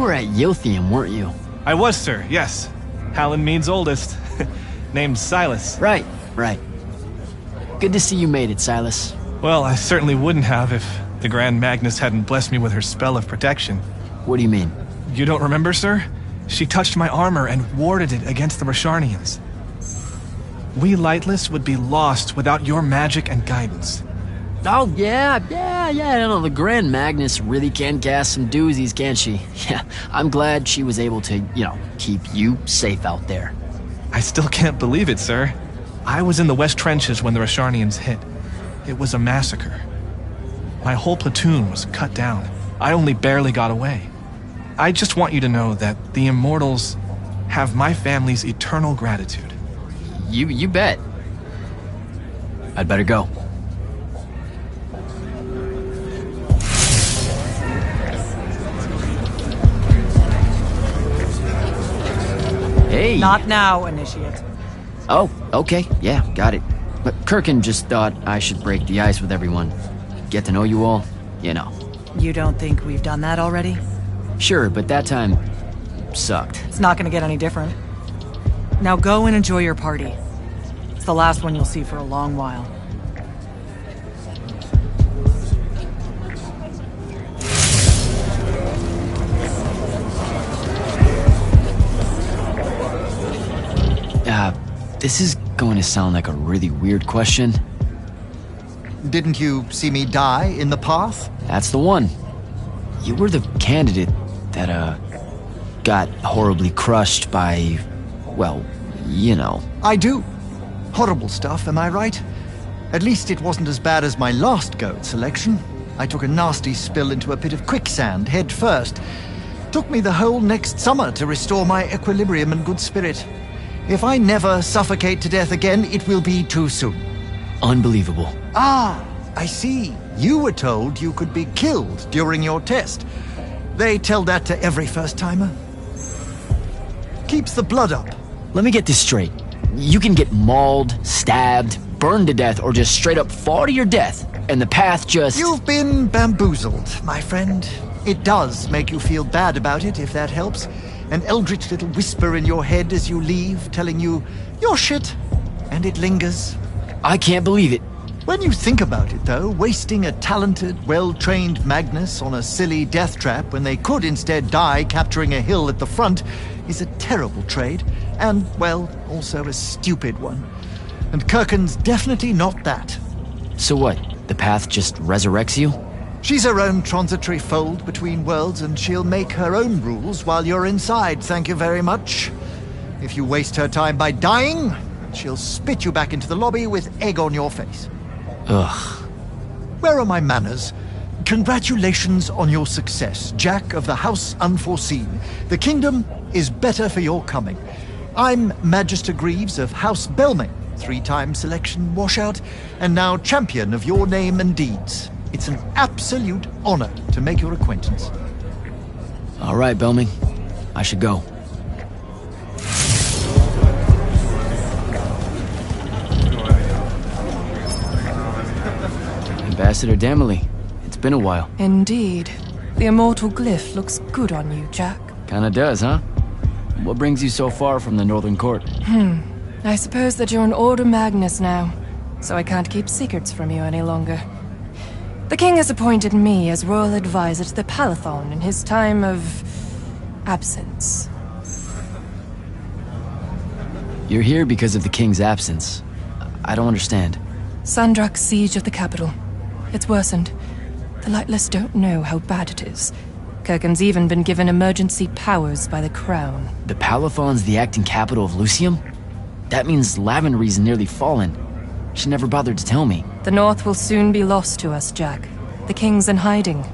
were at Yothium, weren't you? I was, sir, yes. Hallen Mead's oldest. Named Silas. Right. Good to see you made it, Silas. Well, I certainly wouldn't have if the Grand Magnus hadn't blessed me with her spell of protection. What do you mean? You don't remember, sir? She touched my armor and warded it against the Rasharnians. We Lightless would be lost without your magic and guidance. Oh, yeah, I know the Grand Magnus really can cast some doozies, can't she? Yeah, I'm glad she was able to, keep you safe out there. I still can't believe it, sir. I was in the West Trenches when the Rasharnians hit. It was a massacre. My whole platoon was cut down. I only barely got away. I just want you to know that the Immortals have my family's eternal gratitude. You bet. I'd better go. Hey! Not now, Initiate. Oh, okay. Yeah, got it. But Kirkin just thought I should break the ice with everyone. Get to know you all, You don't think we've done that already? Sure, but that time sucked. It's not gonna get any different. Now go and enjoy your party. It's the last one you'll see for a long while. This is going to sound like a really weird question. Didn't you see me die in the path? That's the one. You were the candidate that, got horribly crushed by, well, I do. Horrible stuff, am I right? At least it wasn't as bad as my last go at selection. I took a nasty spill into a pit of quicksand head first. Took me the whole next summer to restore my equilibrium and good spirit. If I never suffocate to death again, it will be too soon. Unbelievable. Ah, I see. You were told you could be killed during your test. They tell that to every first-timer. Keeps the blood up. Let me get this straight. You can get mauled, stabbed, burned to death, or just straight up fall to your death, and the path just... You've been bamboozled, my friend. It does make you feel bad about it, if that helps. An eldritch little whisper in your head as you leave, telling you, you're shit. And it lingers. I can't believe it. When you think about it, though, wasting a talented, well-trained Magnus on a silly death trap when they could instead die capturing a hill at the front is a terrible trade, and, well, also a stupid one. And Kirkin's definitely not that. So what? The path just resurrects you? She's her own transitory fold between worlds, and she'll make her own rules while you're inside, thank you very much. If you waste her time by dying, she'll spit you back into the lobby with egg on your face. Ugh. Where are my manners? Congratulations on your success, Jack of the House Unforeseen. The kingdom is better for your coming. I'm Magister Greaves of House Belming, 3-time selection washout, and now champion of your name and deeds. It's an absolute honor to make your acquaintance. All right, Belming. I should go. Ambassador Damley, it's been a while. Indeed. The immortal glyph looks good on you, Jack. Kinda does, huh? What brings you so far from the Northern Court? I suppose that you're an Order Magnus now, so I can't keep secrets from you any longer. The king has appointed me as royal advisor to the Palathon in his time of... absence. You're here because of the king's absence. I don't understand. Sandrak's siege of the capital. It's worsened. The Lightless don't know how bad it is. Kirkin's even been given emergency powers by the crown. The Palathon's the acting capital of Lucium? That means Lavenry's nearly fallen. She never bothered to tell me. The North will soon be lost to us, Jack. The king's in hiding.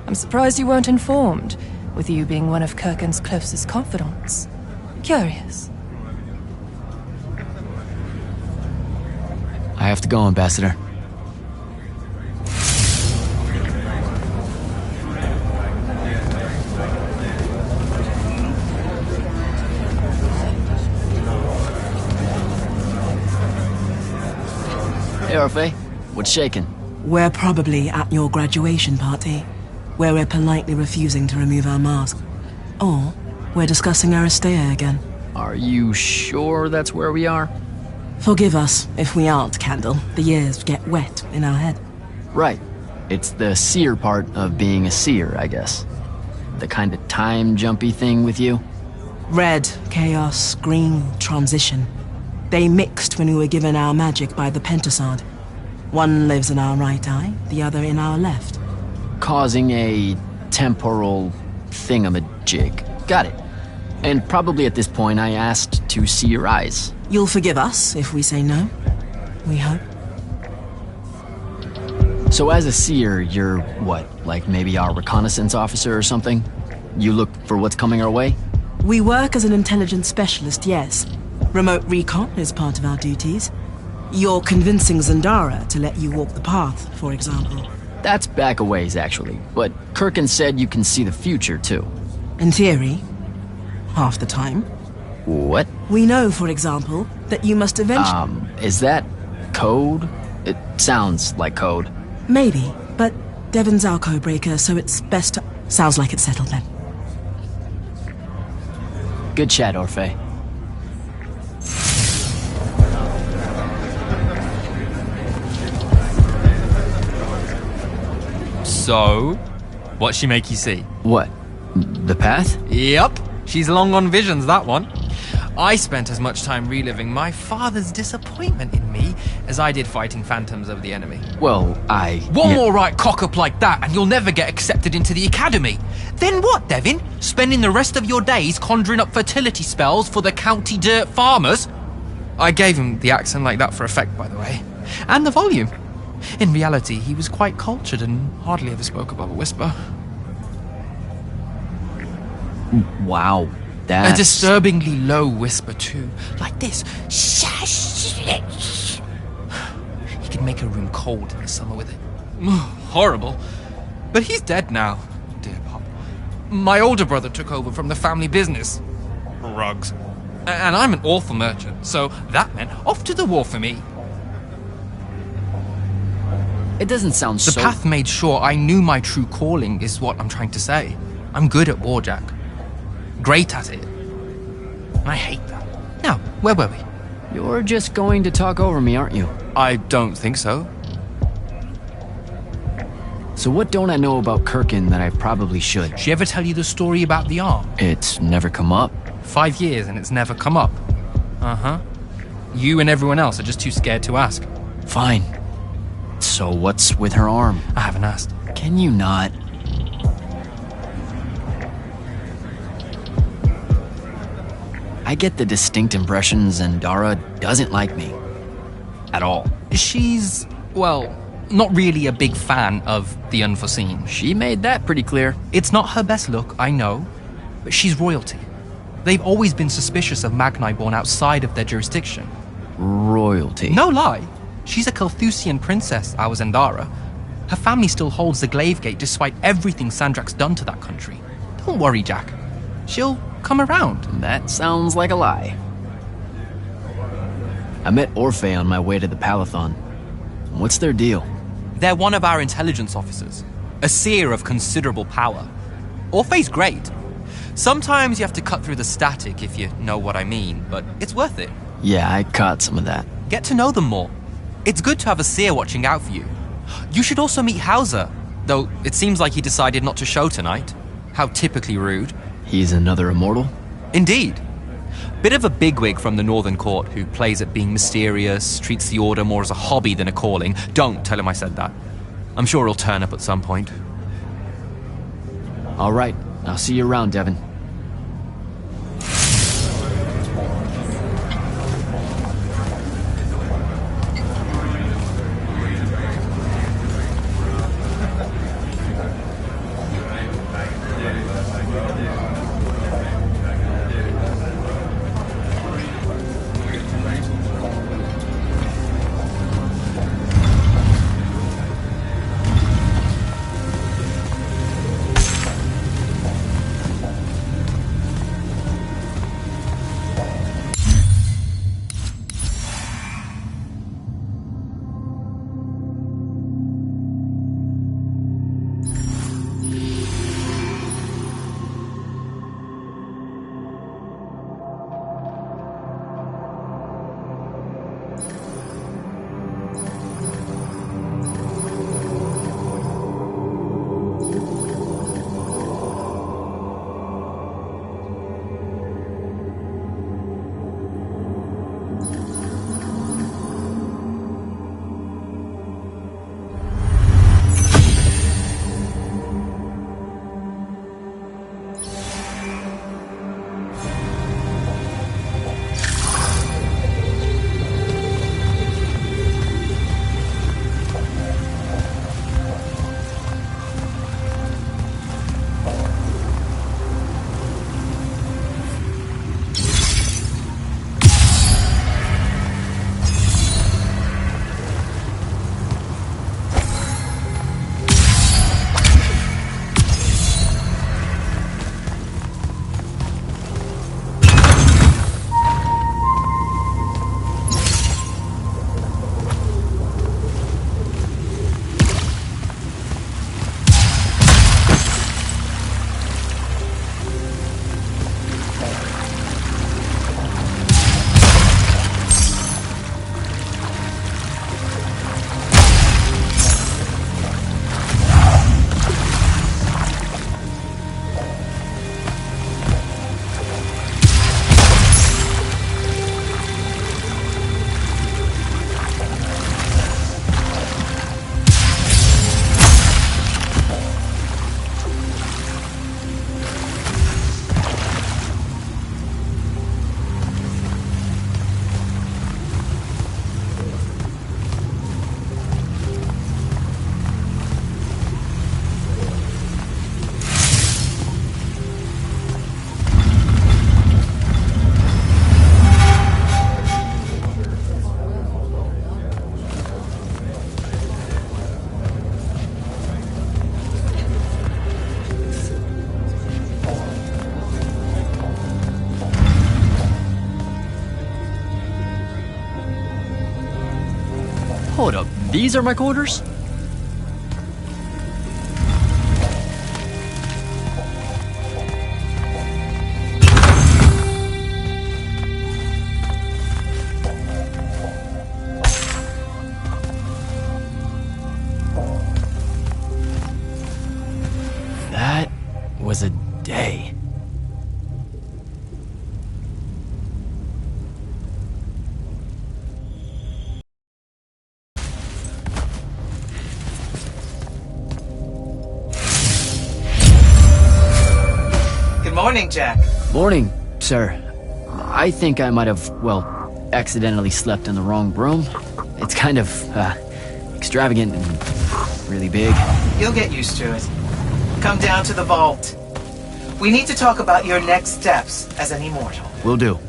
I'm surprised you weren't informed, with you being one of Kirkin's closest confidants. Curious. I have to go, Ambassador. Hey, Orphe. What's shaking? We're probably at your graduation party, where we're politely refusing to remove our mask. Or we're discussing Aristea again. Are you sure that's where we are? Forgive us if we aren't, Candle. The years get wet in our head. Right. It's the seer part of being a seer, I guess. The kind of time-jumpy thing with you. Red, chaos, green, transition. They mixed when we were given our magic by the Pentasod. One lives in our right eye, the other in our left. Causing a temporal thingamajig. Got it. And probably at this point I asked to see your eyes. You'll forgive us if we say no. We hope. So as a seer, you're what? Like maybe our reconnaissance officer or something? You look for what's coming our way? We work as an intelligence specialist, yes. Remote recon is part of our duties. You're convincing Zandara to let you walk the path, for example. That's back a ways, actually. But Kirkin said you can see the future, too. In theory, half the time. What? We know, for example, that you must eventually... Is that code? It sounds like code. Maybe, but Devon's our code-breaker, so it's best to... Sounds like it's settled then. Good chat, Orphe. So, what'd she make you see? What? The path? Yep, she's long on visions, that one. I spent as much time reliving my father's disappointment in me as I did fighting phantoms of the enemy. Well, One more right cock-up like that and you'll never get accepted into the academy. Then what, Devin? Spending the rest of your days conjuring up fertility spells for the county dirt farmers? I gave him the accent like that for effect, by the way. And the volume. In reality, he was quite cultured and hardly ever spoke above a whisper. Wow. That's... A disturbingly low whisper, too. Like this. He could make a room cold in the summer with it. Horrible. But he's dead now, dear Pop. My older brother took over from the family business. Rugs. And I'm an awful merchant, so that meant off to the war for me. It doesn't sound so... The path made sure I knew my true calling, is what I'm trying to say. I'm good at war, Jack. Great at it. I hate that. Now, where were we? You're just going to talk over me, aren't you? I don't think so. So what don't I know about Kirkin that I probably should? She ever tell you the story about the arm? It's never come up. 5 years and it's never come up. Uh-huh. You and everyone else are just too scared to ask. Fine. So what's with her arm? I haven't asked. Can you not? I get the distinct impression Zandara doesn't like me. At all. She's, well, not really a big fan of the unforeseen. She made that pretty clear. It's not her best look, I know, but she's royalty. They've always been suspicious of Magni born outside of their jurisdiction. Royalty? No lie. She's a Carthusian princess, our Zandara. Her family still holds the Glaive Gate despite everything Sandrak's done to that country. Don't worry, Jack. She'll come around. That sounds like a lie. I met Orphe on my way to the Palathon. What's their deal? They're one of our intelligence officers. A seer of considerable power. Orphe's great. Sometimes you have to cut through the static, if you know what I mean, but it's worth it. Yeah, I caught some of that. Get to know them more. It's good to have a seer watching out for you. You should also meet Hauser, though it seems like he decided not to show tonight. How typically rude. He's another immortal? Indeed. Bit of a bigwig from the Northern Court who plays at being mysterious, treats the Order more as a hobby than a calling. Don't tell him I said that. I'm sure he'll turn up at some point. All right, I'll see you around, Devin. these are my quarters? That was a day. Good morning, Jack. Morning, sir. I think I might have, well, accidentally slept in the wrong room. It's kind of, extravagant and really big. You'll get used to it. Come down to the vault. We need to talk about your next steps as an immortal. Will do.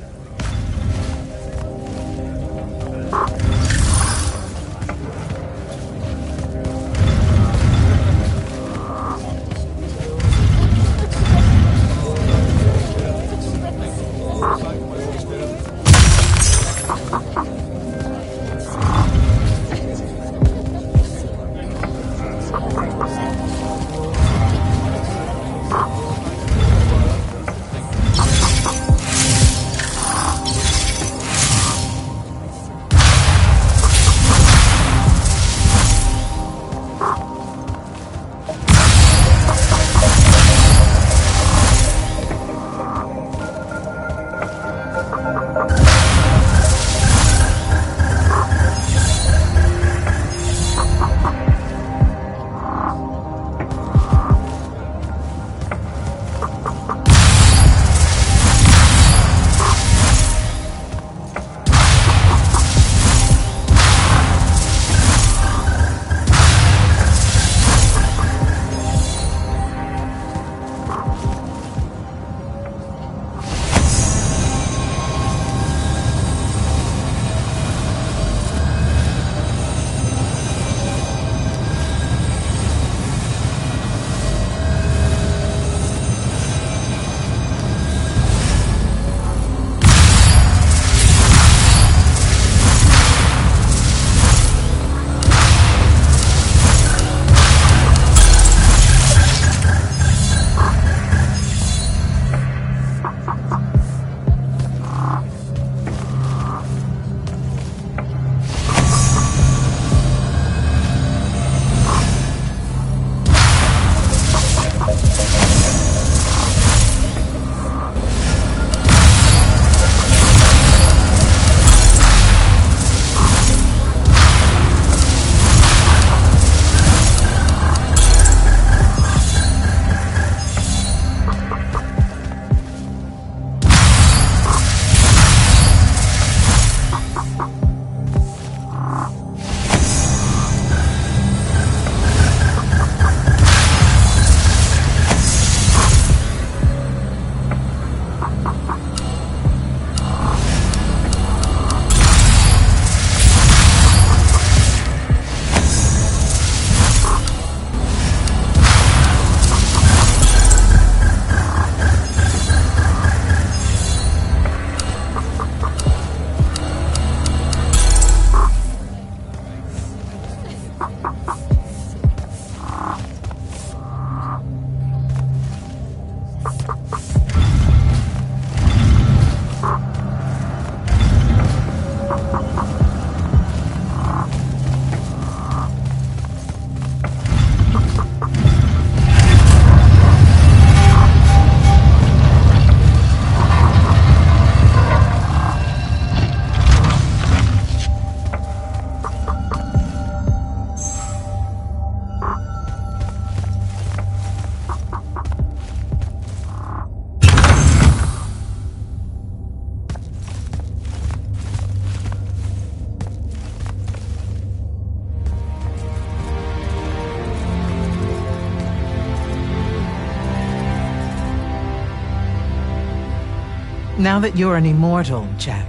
Now that you're an immortal, Jack,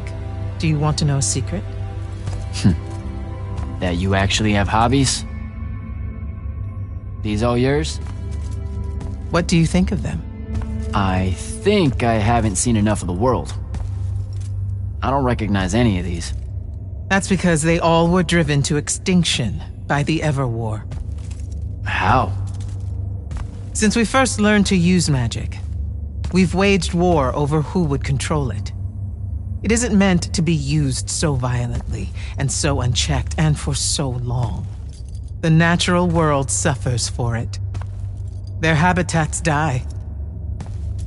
do you want to know a secret? That you actually have hobbies? These all yours? What do you think of them? I think I haven't seen enough of the world. I don't recognize any of these. That's because they all were driven to extinction by the Everwar. How? Since we first learned to use magic, we've waged war over who would control it. It isn't meant to be used so violently and so unchecked and for so long. The natural world suffers for it. Their habitats die.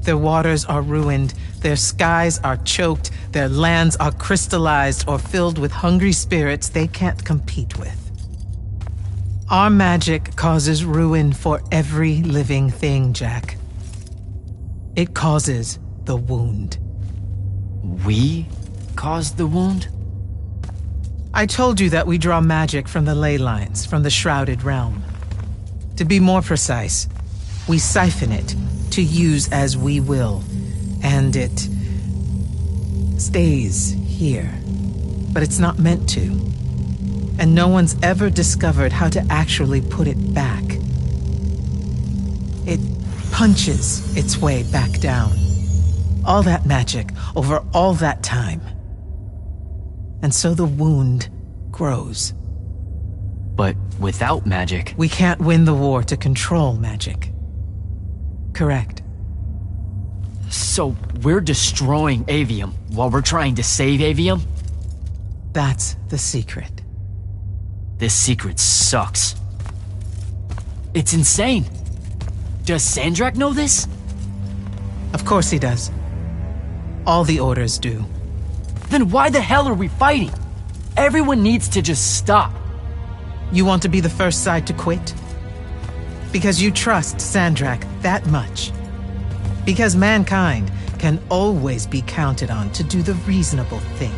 Their waters are ruined, their skies are choked, their lands are crystallized or filled with hungry spirits they can't compete with. Our magic causes ruin for every living thing, Jack. It causes the wound. We caused the wound? I told you that we draw magic from the ley lines, from the Shrouded Realm. To be more precise, we siphon it to use as we will, and it stays here. But it's not meant to. And no one's ever discovered how to actually put it back. It punches its way back down. All that magic over all that time. And so the wound grows. But without magic... We can't win the war to control magic. Correct. So we're destroying Aveum while we're trying to save Aveum? That's the secret. This secret sucks. It's insane. Does Sandrak know this? Of course he does. All the orders do. Then why the hell are we fighting? Everyone needs to just stop. You want to be the first side to quit? Because you trust Sandrak that much. Because mankind can always be counted on to do the reasonable thing.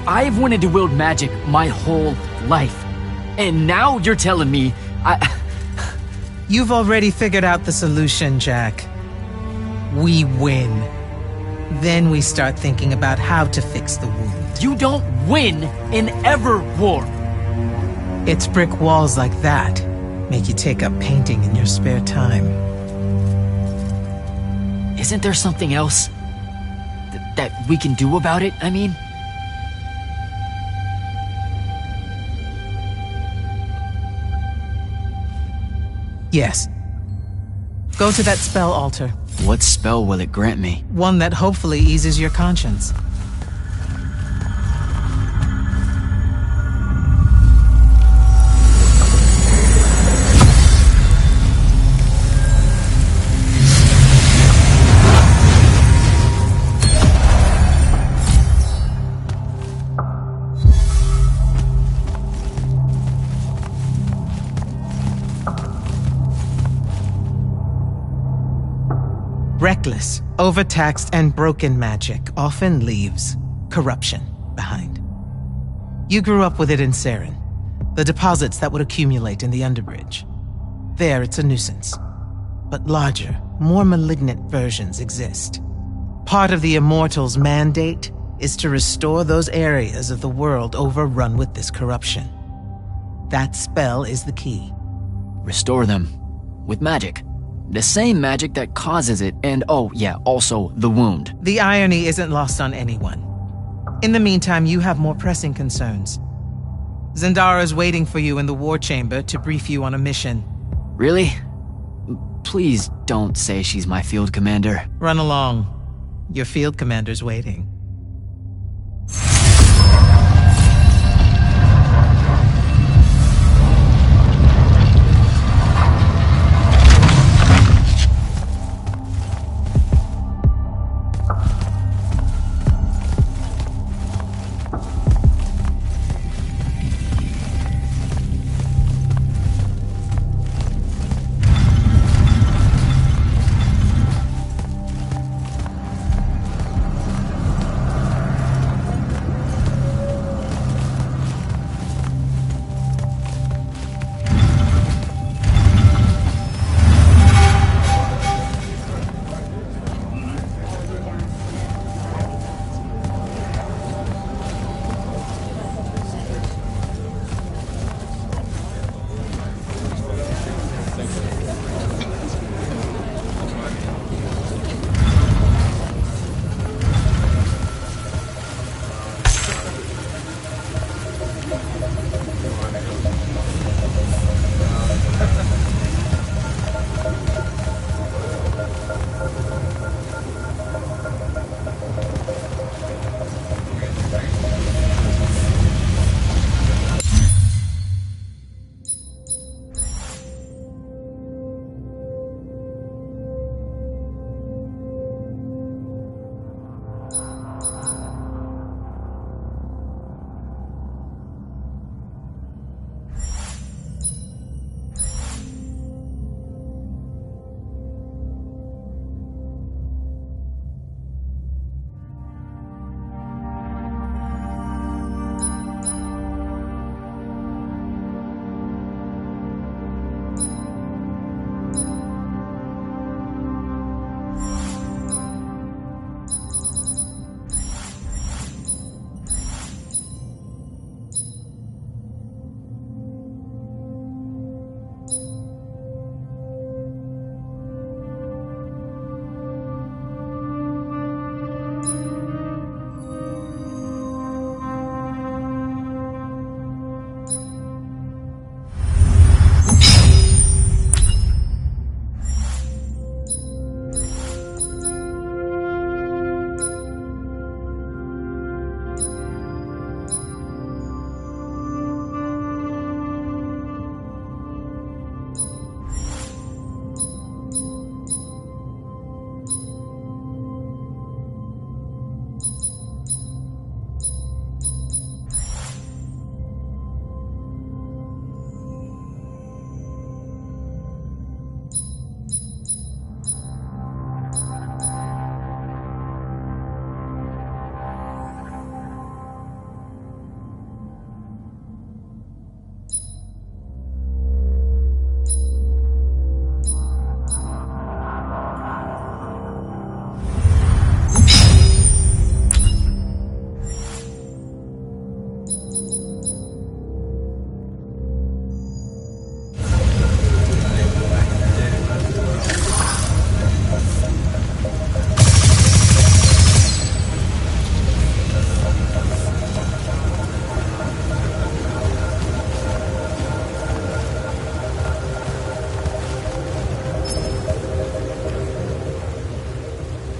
I've wanted to wield magic my whole life. And now you're telling me You've already figured out the solution, Jack. We win. Then we start thinking about how to fix the wound. You don't win in ever war. It's brick walls like that make you take up painting in your spare time. Isn't there something else that we can do about it, I mean? Yes. Go to that spell altar. What spell will it grant me? One that hopefully eases your conscience. Reckless, overtaxed, and broken magic often leaves corruption behind. You grew up with it in Saren, the deposits that would accumulate in the Underbridge. There, it's a nuisance. But larger, more malignant versions exist. Part of the Immortals' mandate is to restore those areas of the world overrun with this corruption. That spell is the key. Restore them. With magic. The same magic that causes it, and oh yeah, also the wound. The irony isn't lost on anyone. In the meantime, you have more pressing concerns. Zendara's waiting for you in the war chamber to brief you on a mission. Really? Please don't say she's my field commander. Run along. Your field commander's waiting.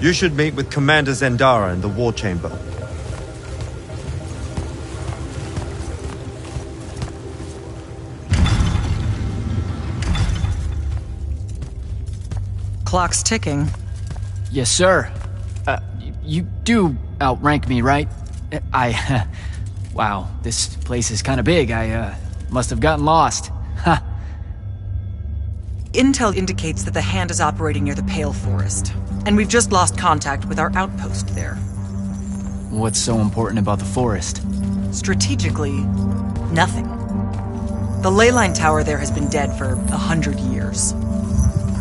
You should meet with Commander Zendara in the War Chamber. Clock's ticking. Yes, sir. You do outrank me, right? Wow, this place is kind of big. I must have gotten lost. Ha. Intel indicates that the Hand is operating near the Pale Forest, and we've just lost contact with our outpost there. What's so important about the forest? Strategically, nothing. The ley line tower there has been dead for 100 years.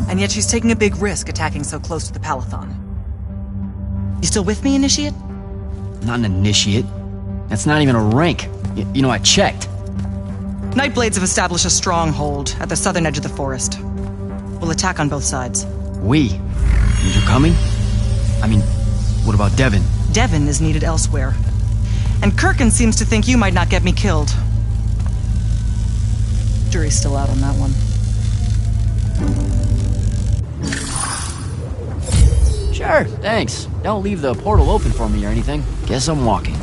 And yet she's taking a big risk attacking so close to the Palathon. You still with me, Initiate? Not an initiate. That's not even a rank. You know, I checked. Nightblades have established a stronghold at the southern edge of the forest. We'll attack on both sides. We? And you're coming? I mean, what about Devon? Devon is needed elsewhere. And Kirkin seems to think you might not get me killed. Jury's still out on that one. Sure, thanks. Don't leave the portal open for me or anything. Guess I'm walking.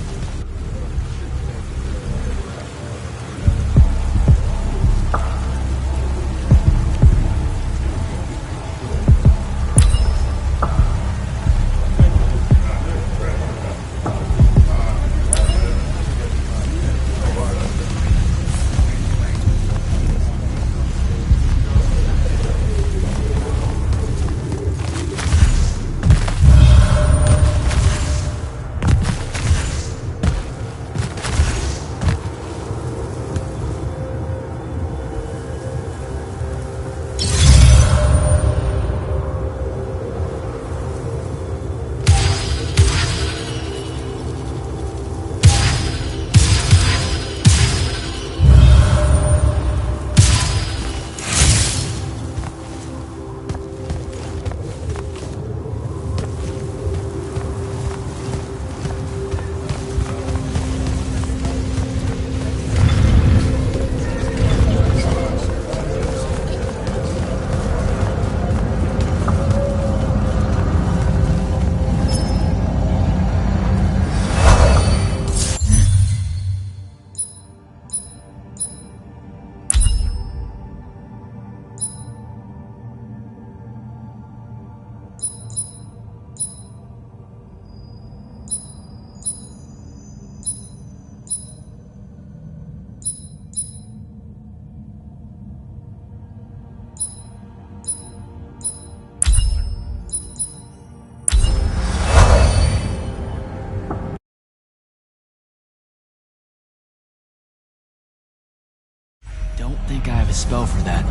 Don't think I have a spell for that.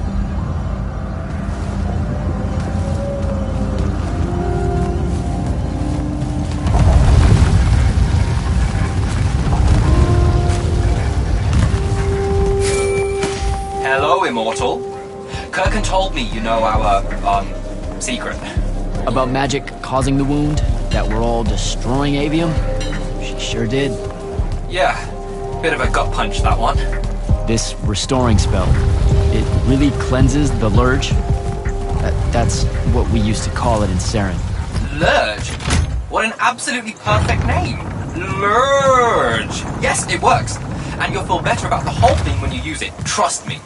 Hello, Immortal. Kirkin told me you know our, secret. About magic causing the wound? That we're all destroying Aveum? She sure did. Yeah, bit of a gut punch, that one. This restoring spell, it really cleanses the Lurge? That's what we used to call it in Saren. Lurge? What an absolutely perfect name. Lurge. Yes, it works. And you'll feel better about the whole thing when you use it. Trust me.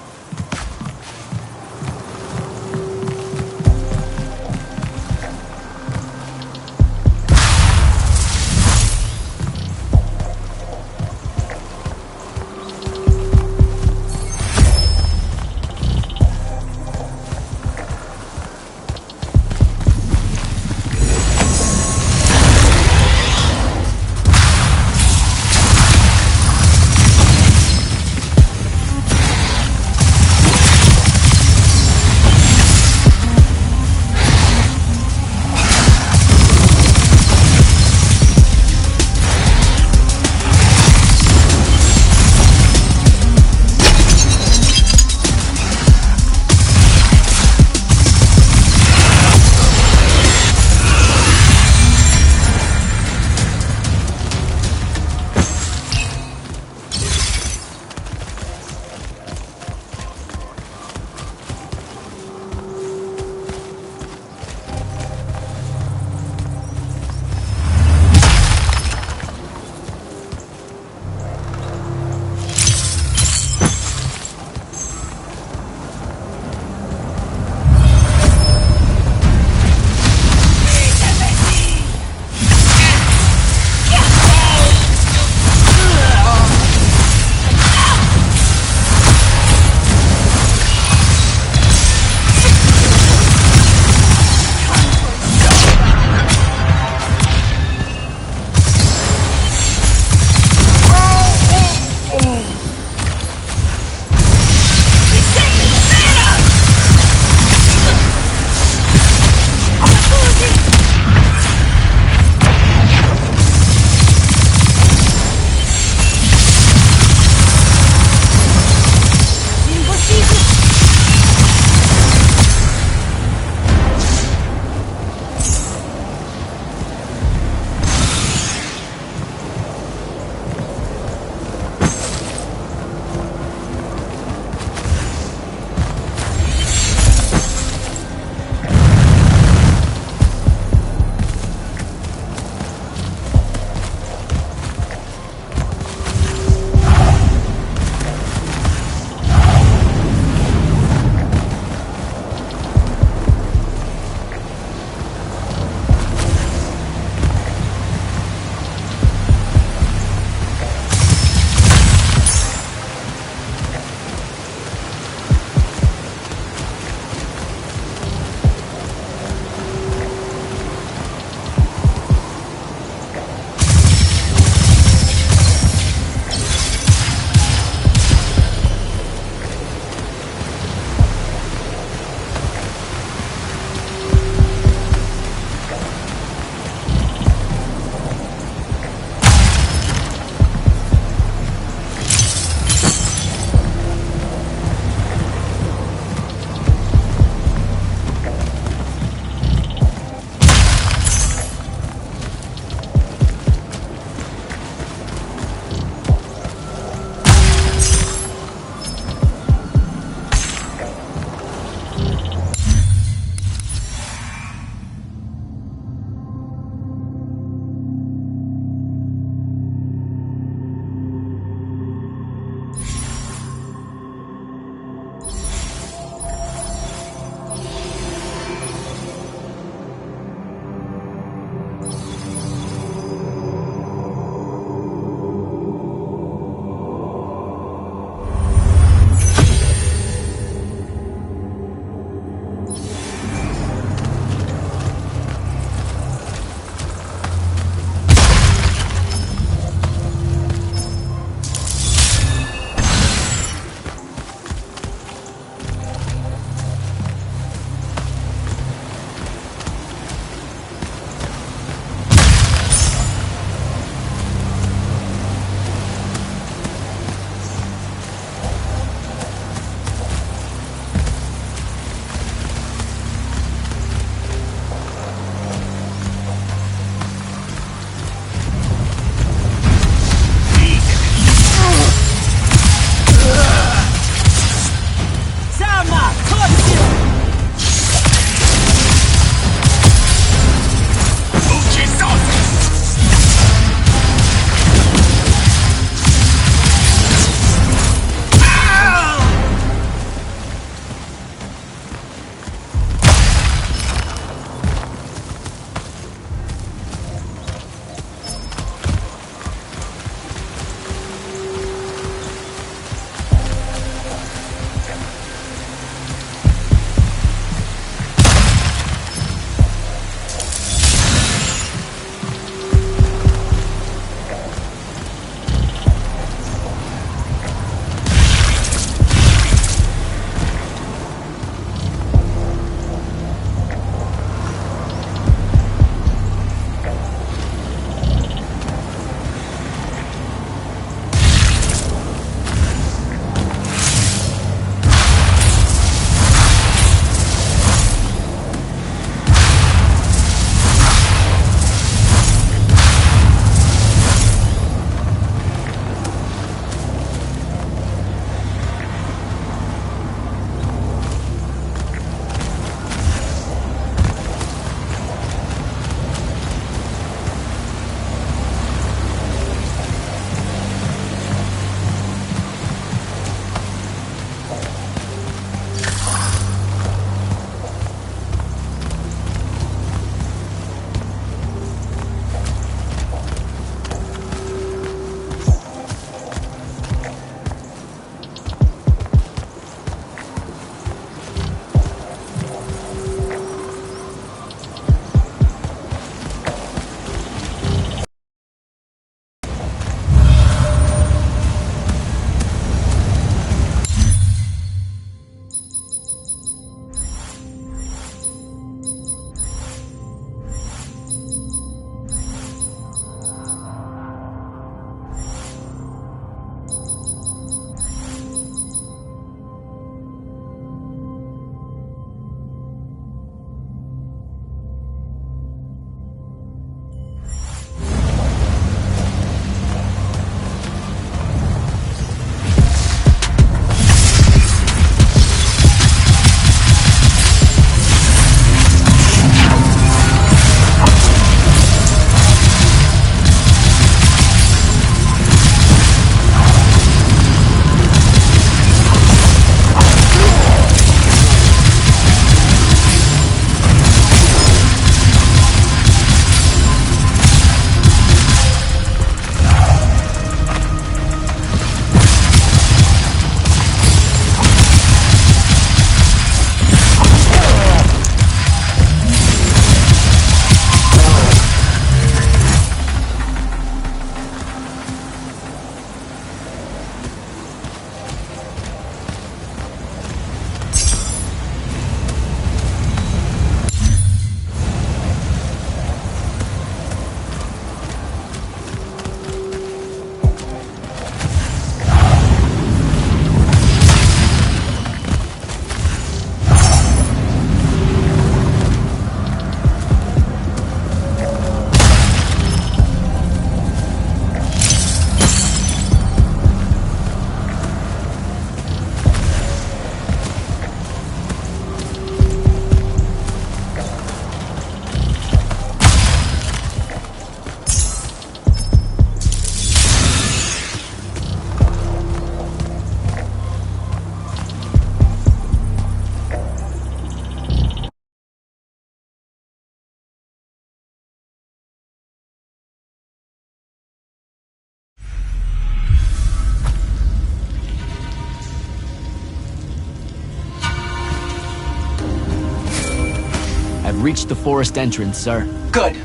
reached the forest entrance, sir. Good.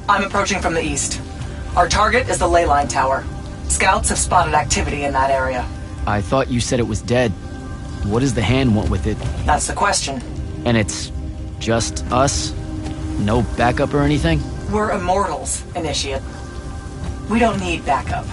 I'm approaching from the east. Our target is the ley line tower. Scouts have spotted activity in that area. I thought you said it was dead. What does the hand want with it? That's the question. And it's just us? No backup or anything? We're Immortals, Initiate. We don't need backup.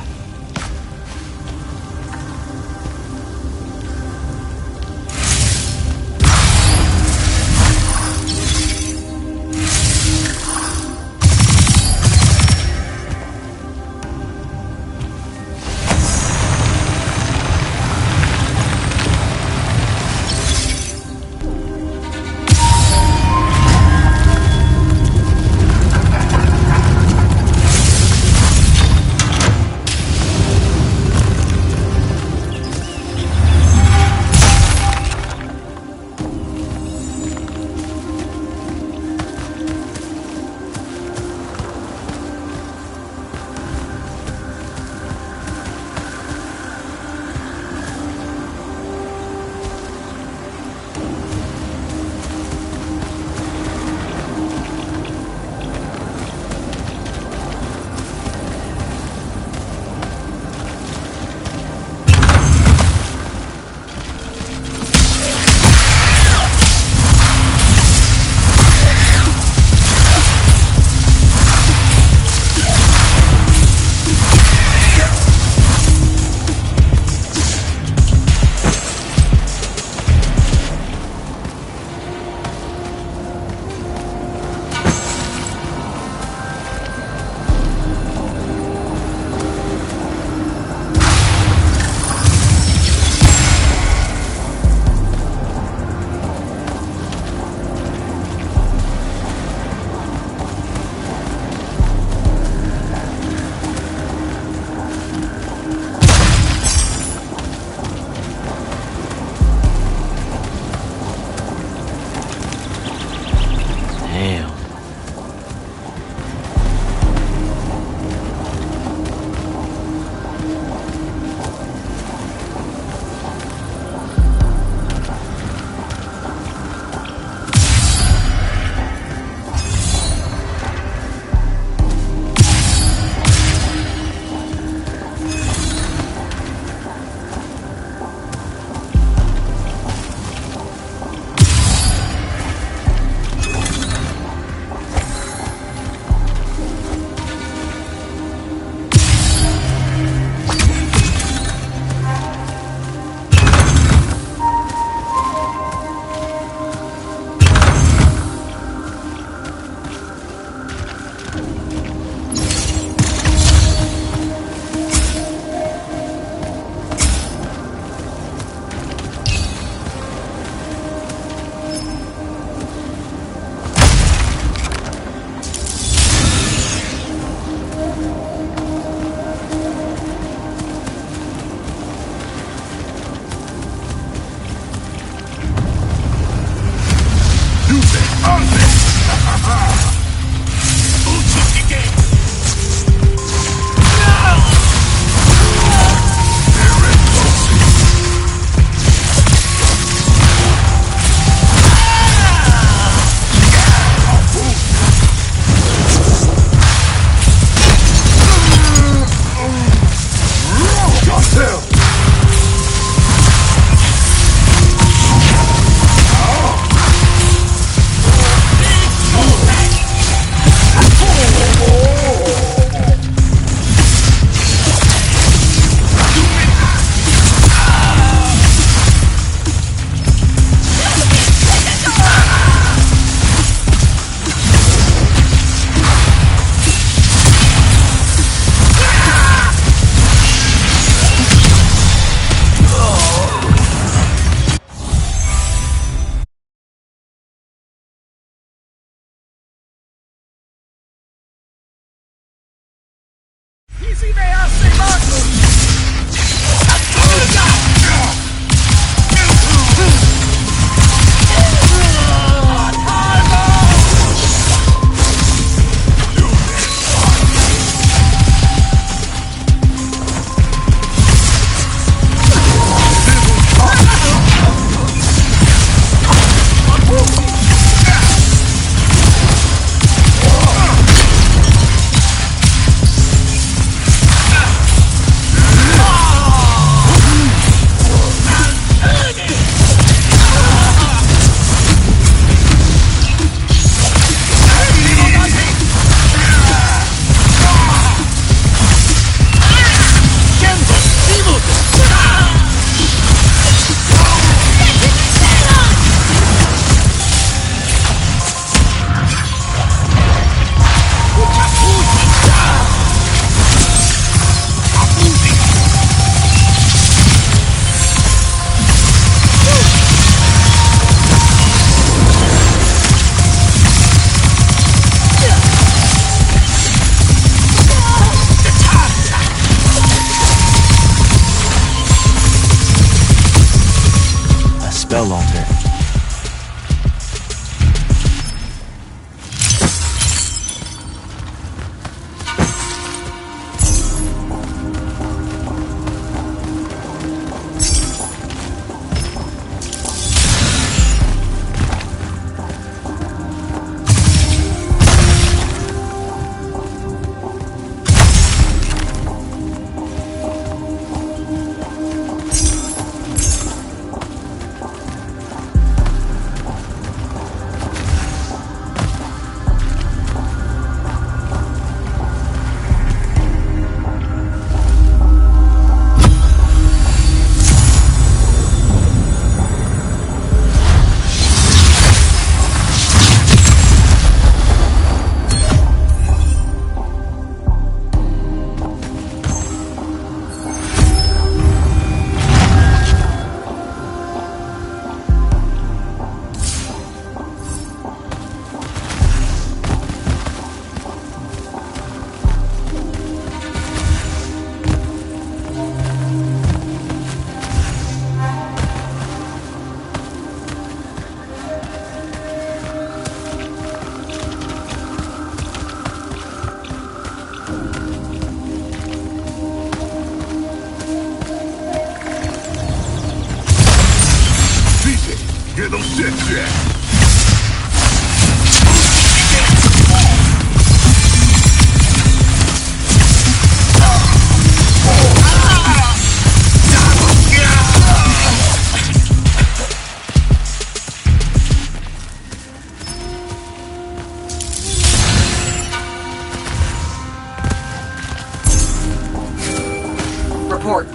Report.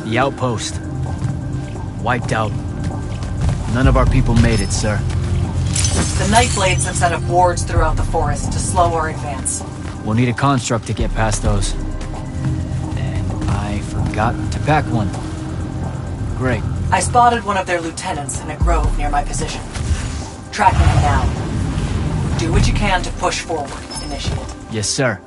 The outpost. Wiped out. None of our people made it, sir. The Nightblades have set up wards throughout the forest to slow our advance. We'll need a construct to get past those. And I forgot to pack one. Great. I spotted one of their lieutenants in a grove near my position. Tracking him now. Do what you can to push forward, Initiate. Yes, sir.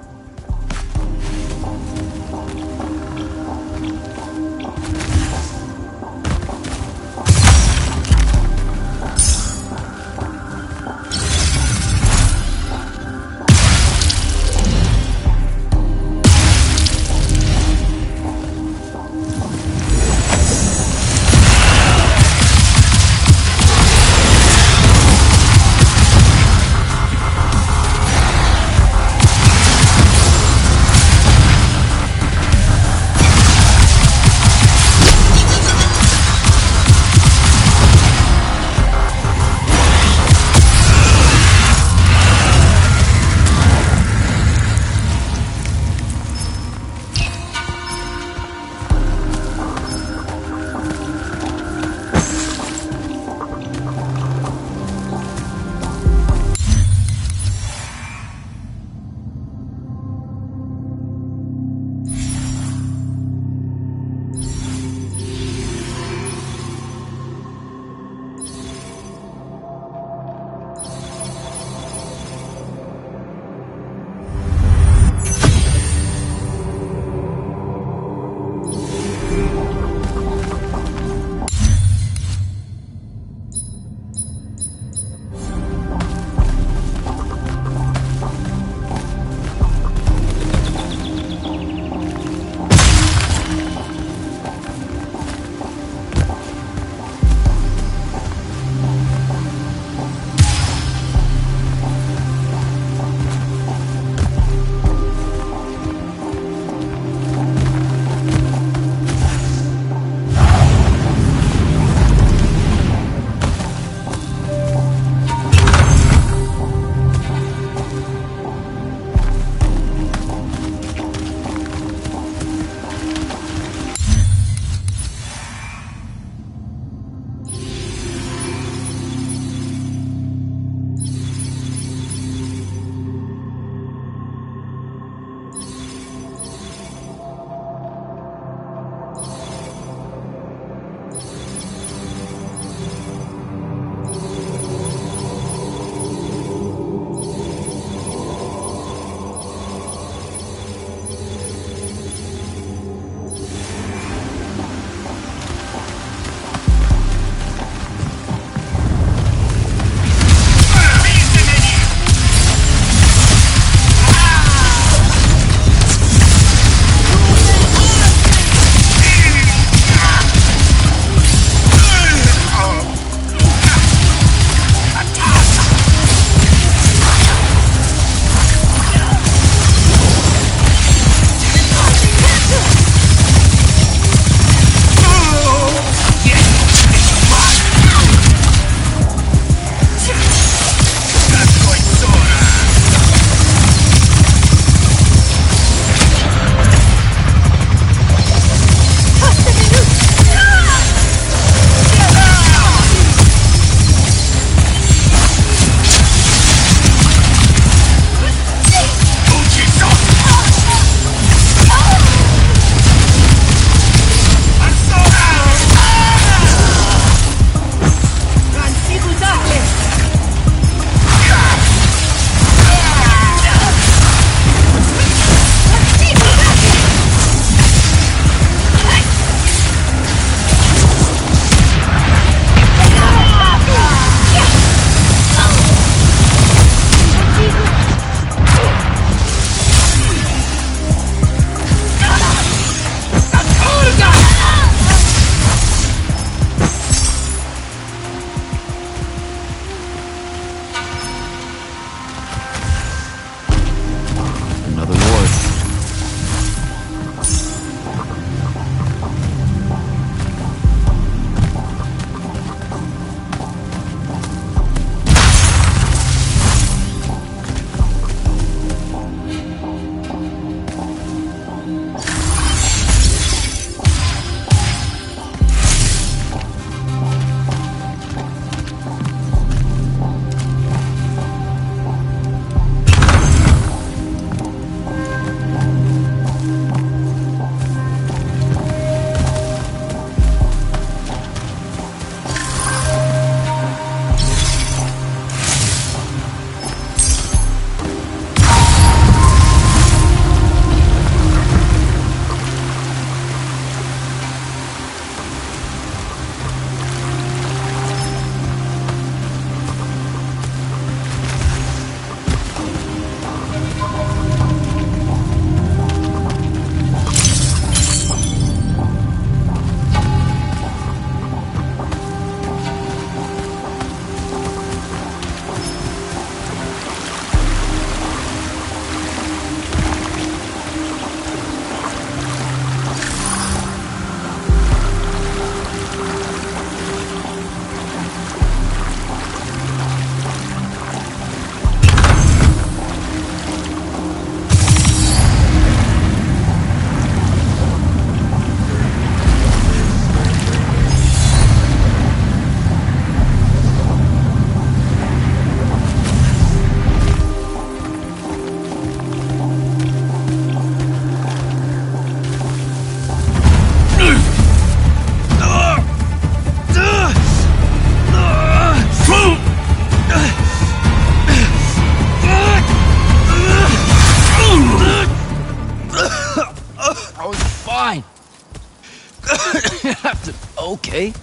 Okay.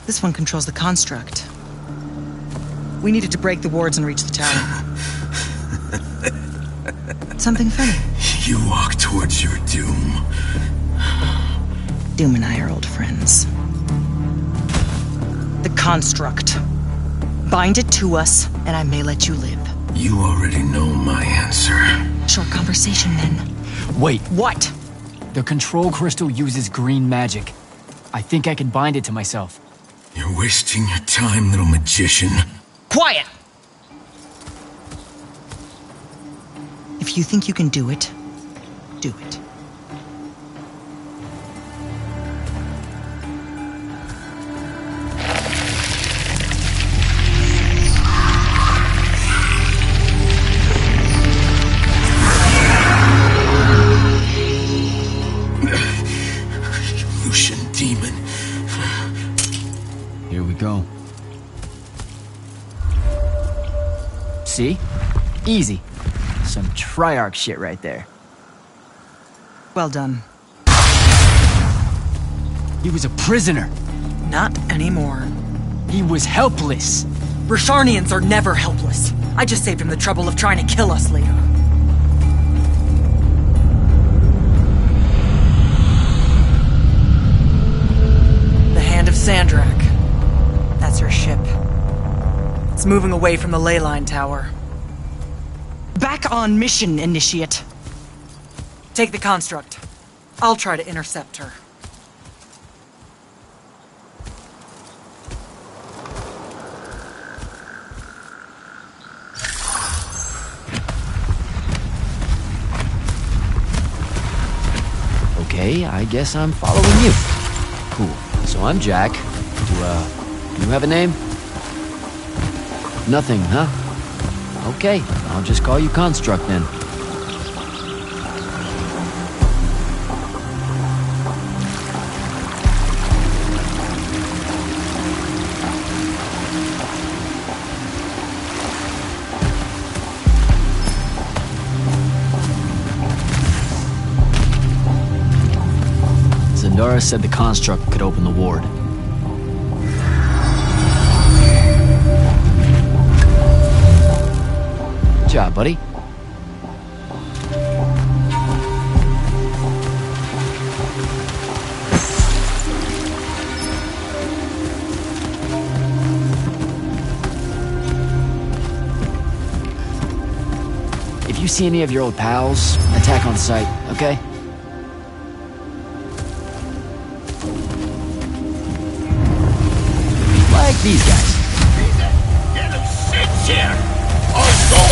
This one controls the construct. We needed to break the wards and reach the tower. Something funny? You walk towards your doom. Doom and I are old friends. The construct. Bind it to us, and I may let you live. You already know my answer. Short conversation, then. Wait, What? the control crystal uses green magic. I think I can bind it to myself. You're wasting your time, little magician. Quiet! If you think you can do it, do it. Lucian demon. Here we go. See? Easy. Some Triarch shit right there. Well done. He was a prisoner. Not anymore. He was helpless. Rosharnians are never helpless. I just saved him the trouble of trying to kill us later. The Hand of Sandra. That's her ship. It's moving away from the ley line tower. Back on mission, Initiate. Take the construct. I'll try to intercept her. Okay, I guess I'm following you. Cool. So I'm Jack. Do you have a name? Nothing, huh? Okay, I'll just call you Construct then. Sandra said the construct could open the ward. Good job, buddy. If you see any of your old pals, attack on sight, okay? Like these guys. Get him, sit here!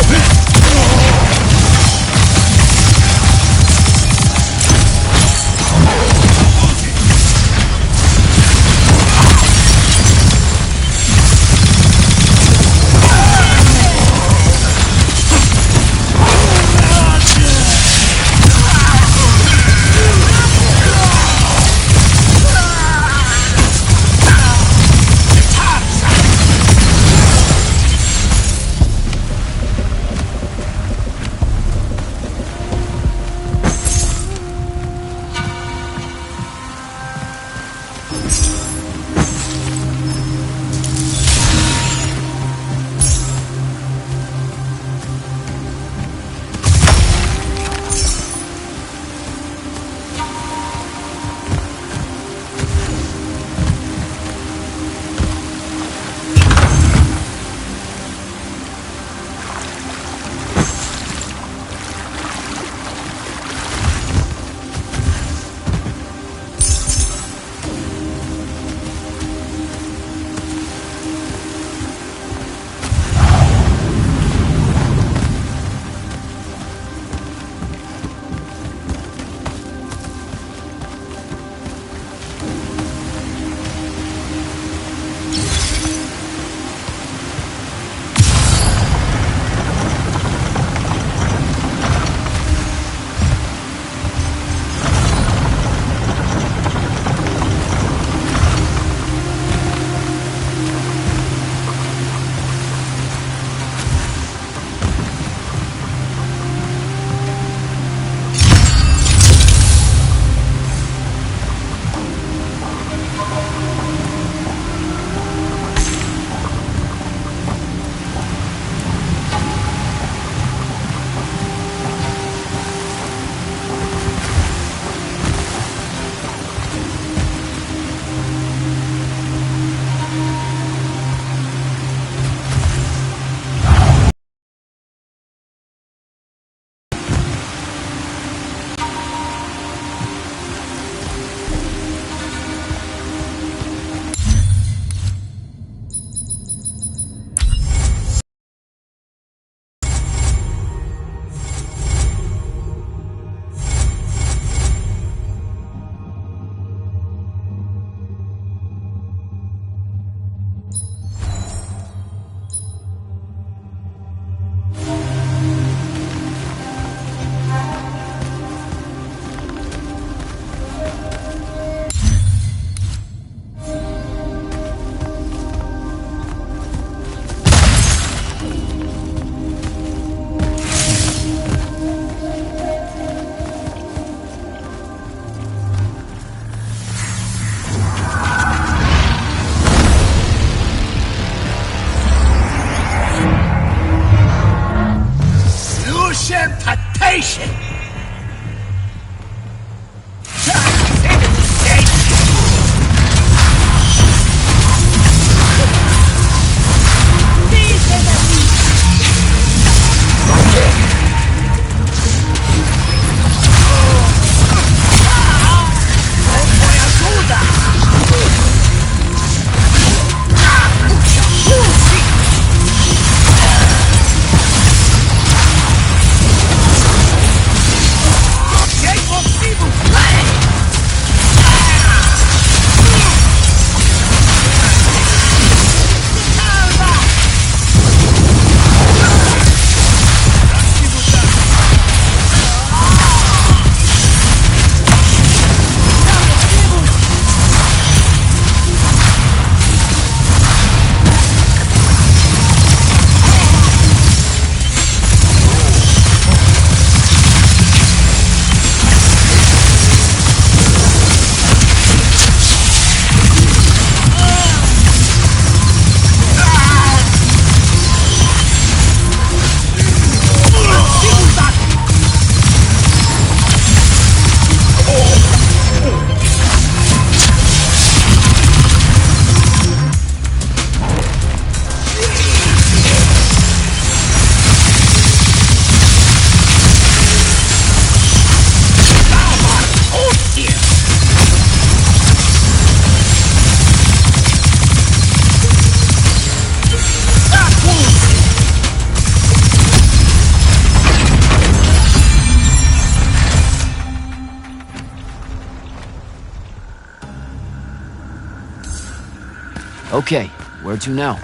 station! Okay, where to now?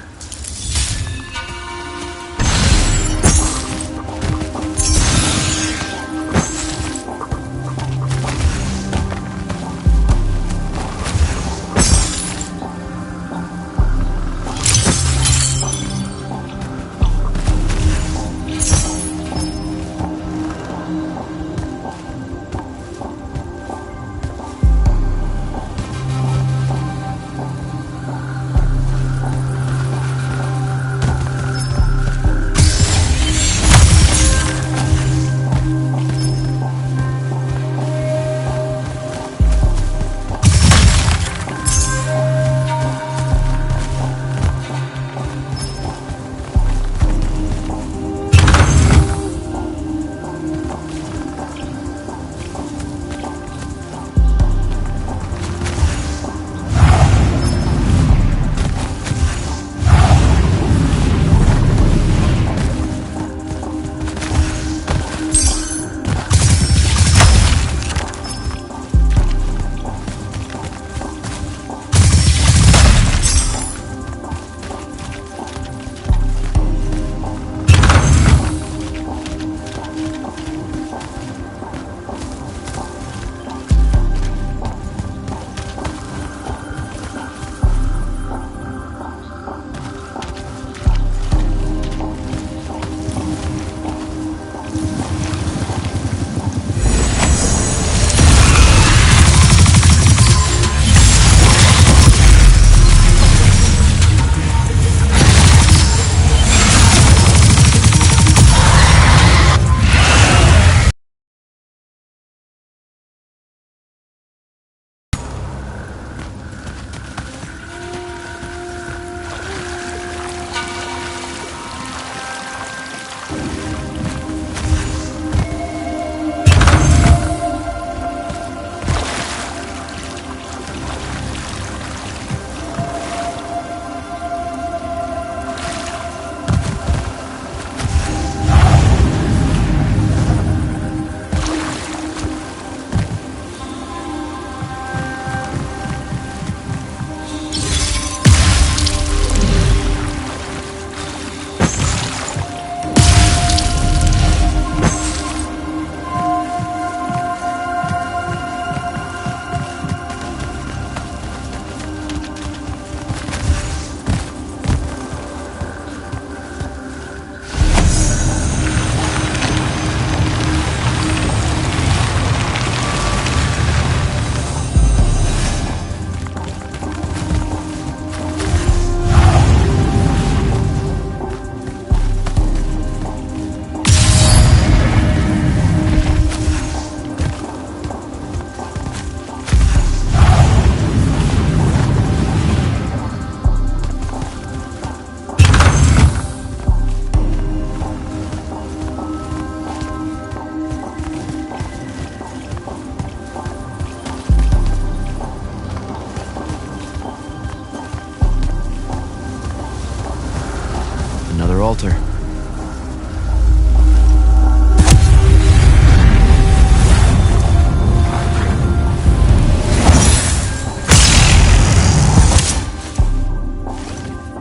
altar.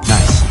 Nice.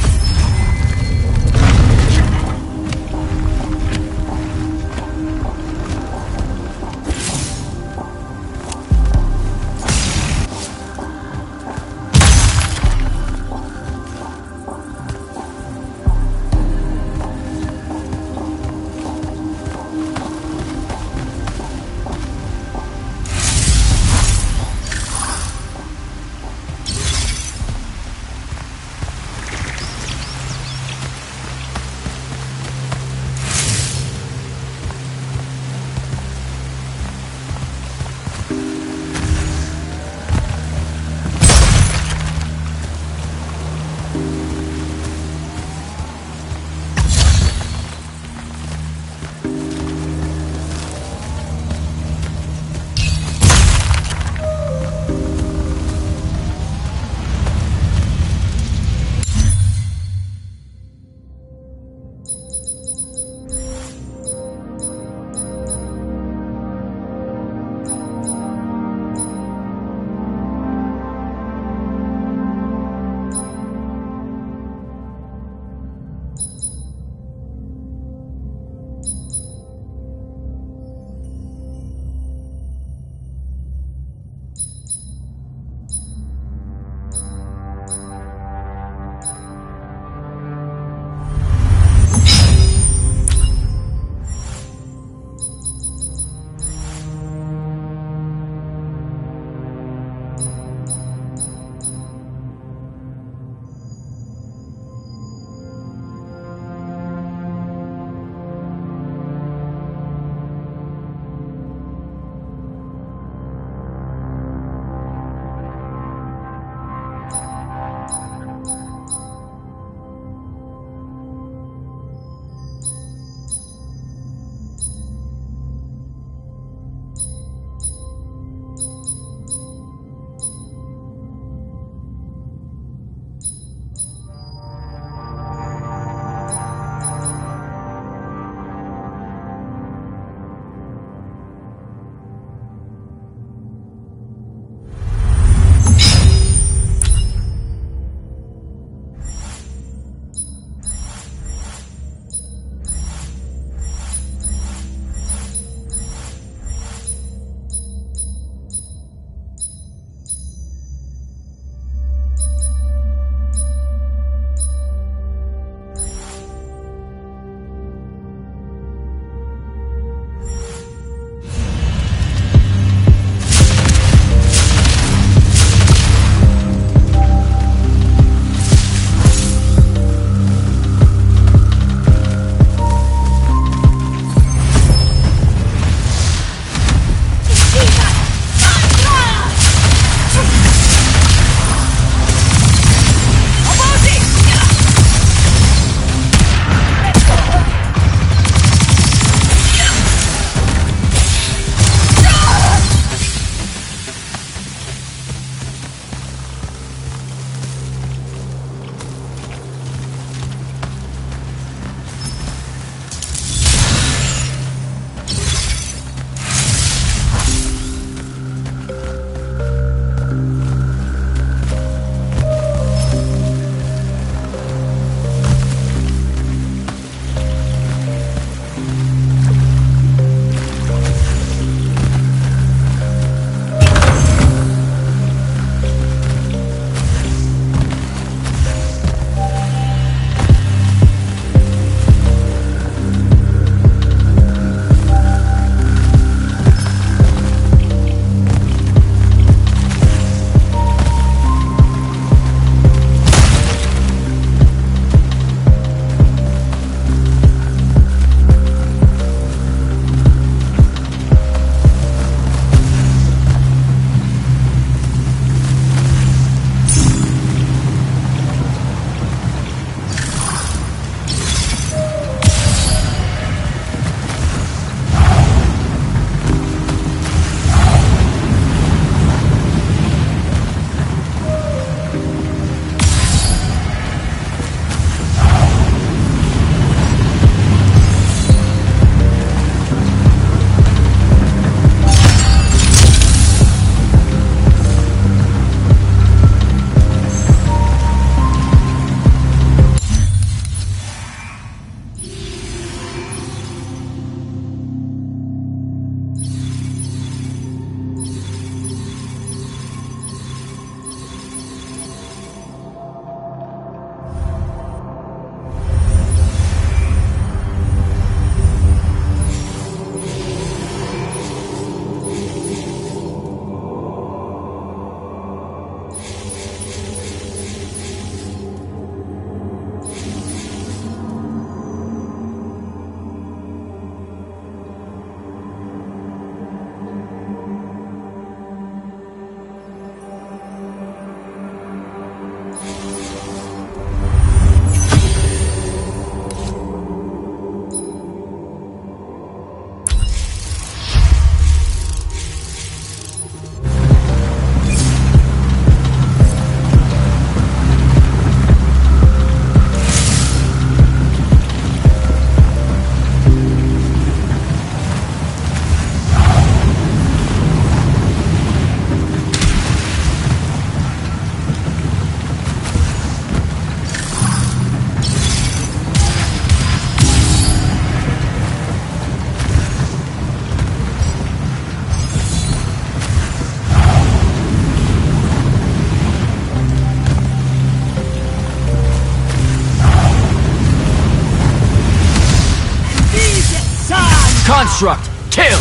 Construct, kill!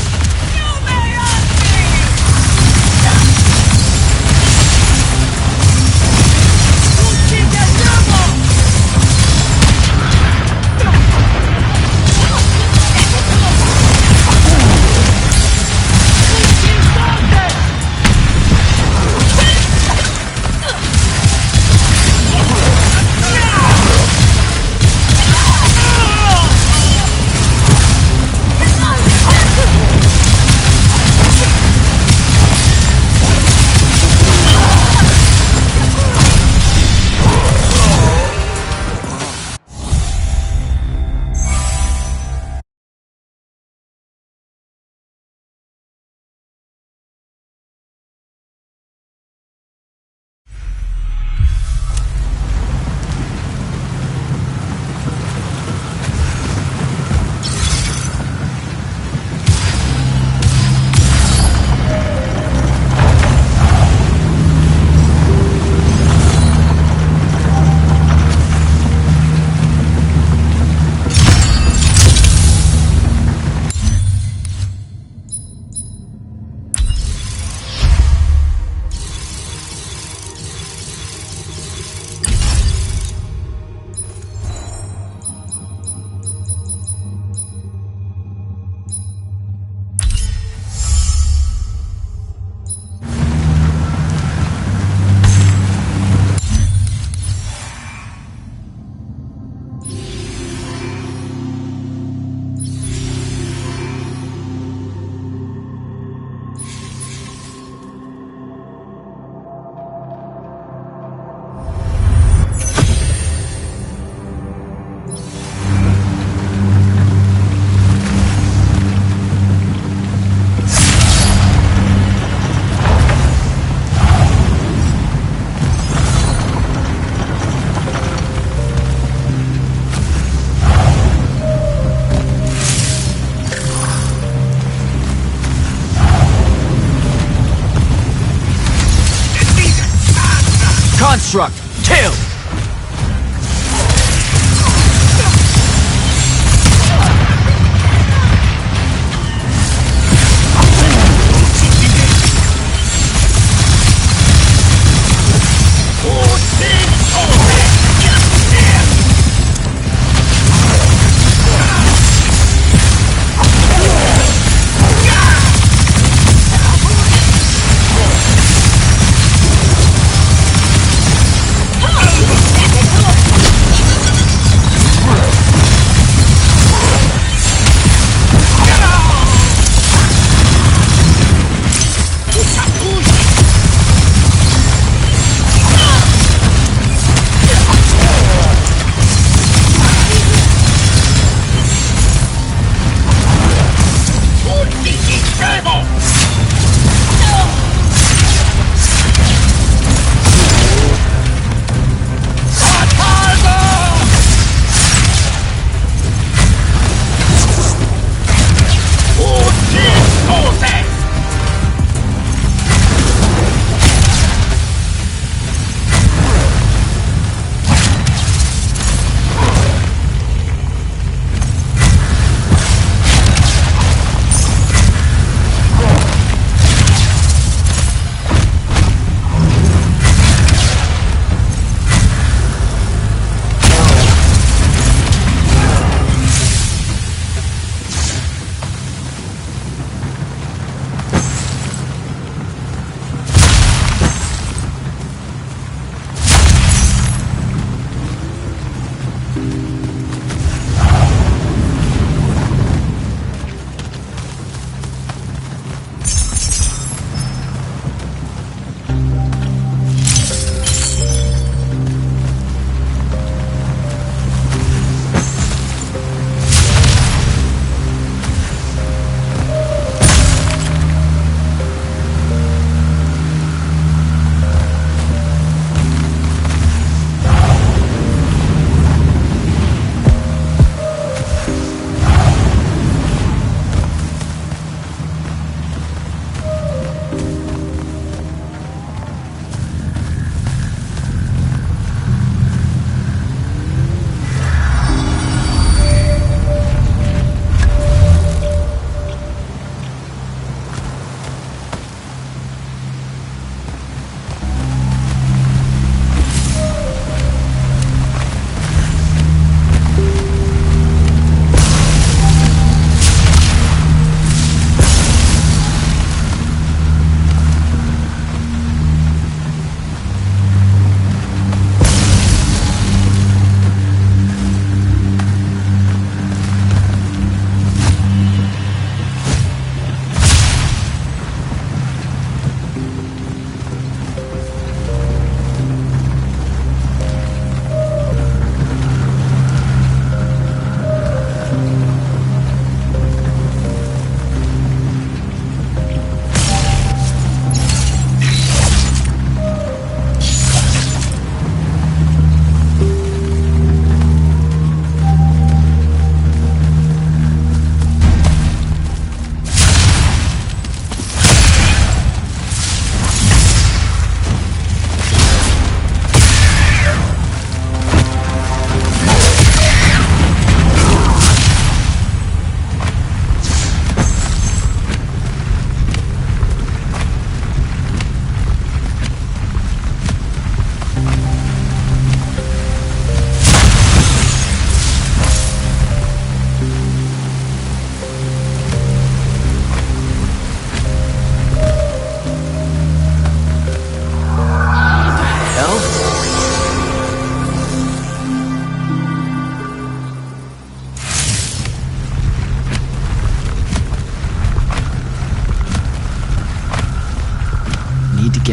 Construct, kill!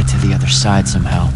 get to the other side somehow.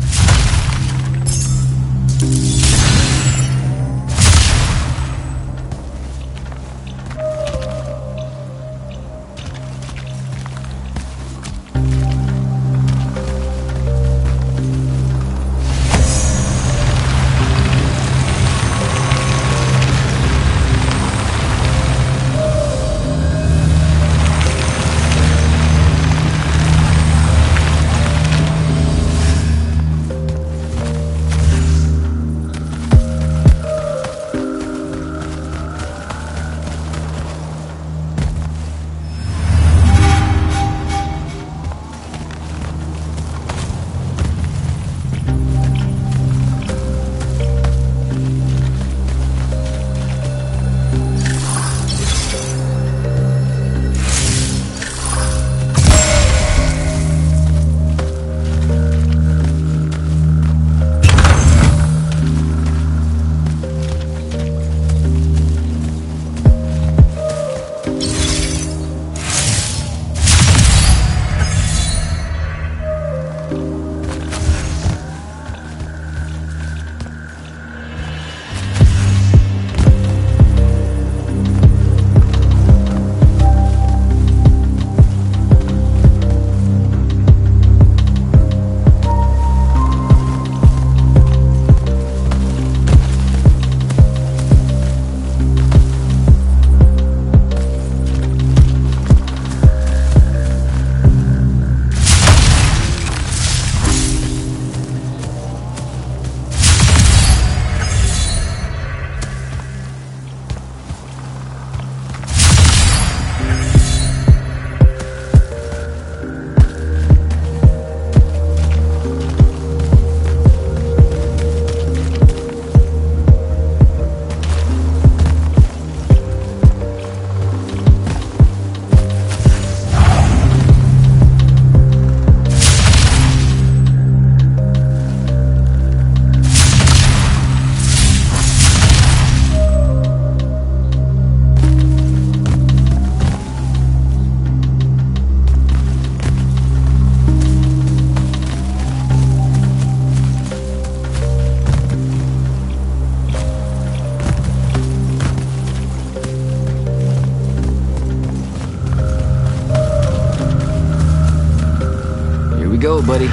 Go, buddy.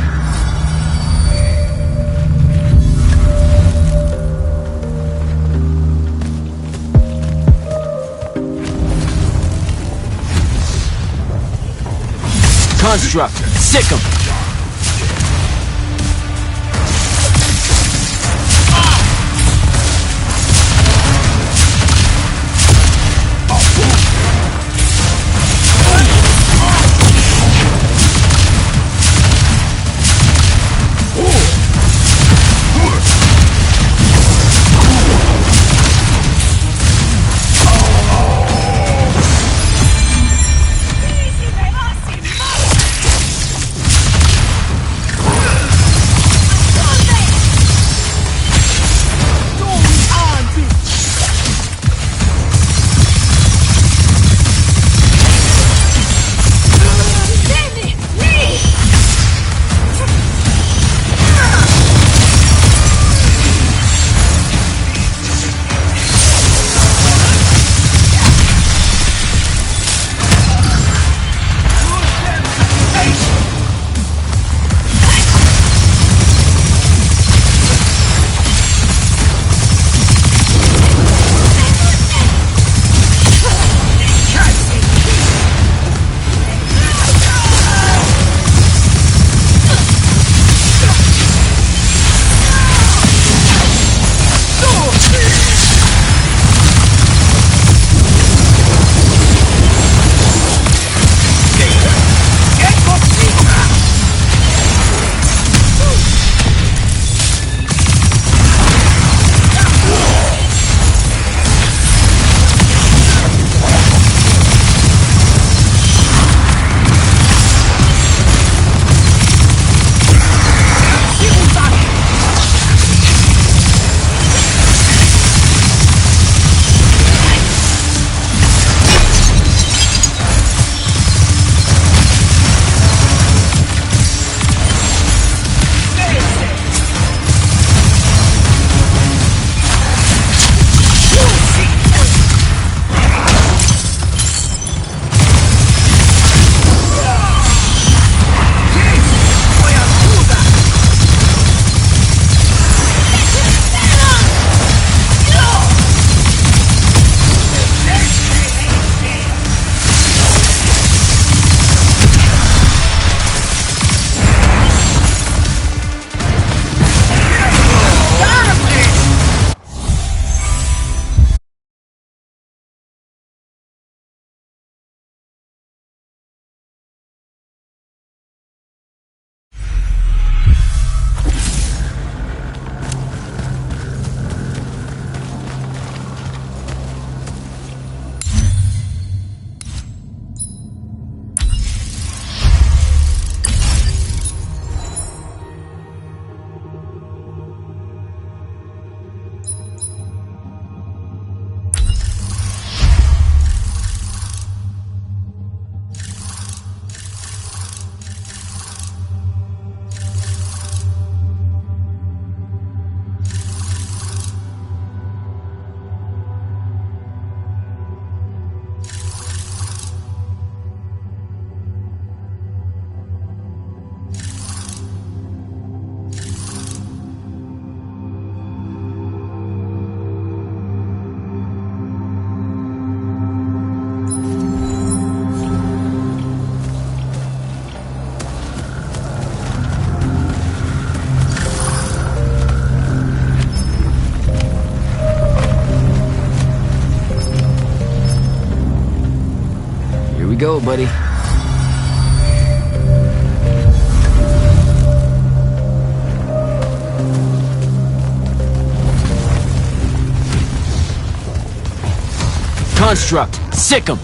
Construct. Sick 'em. we go, buddy. Construct, sick 'em.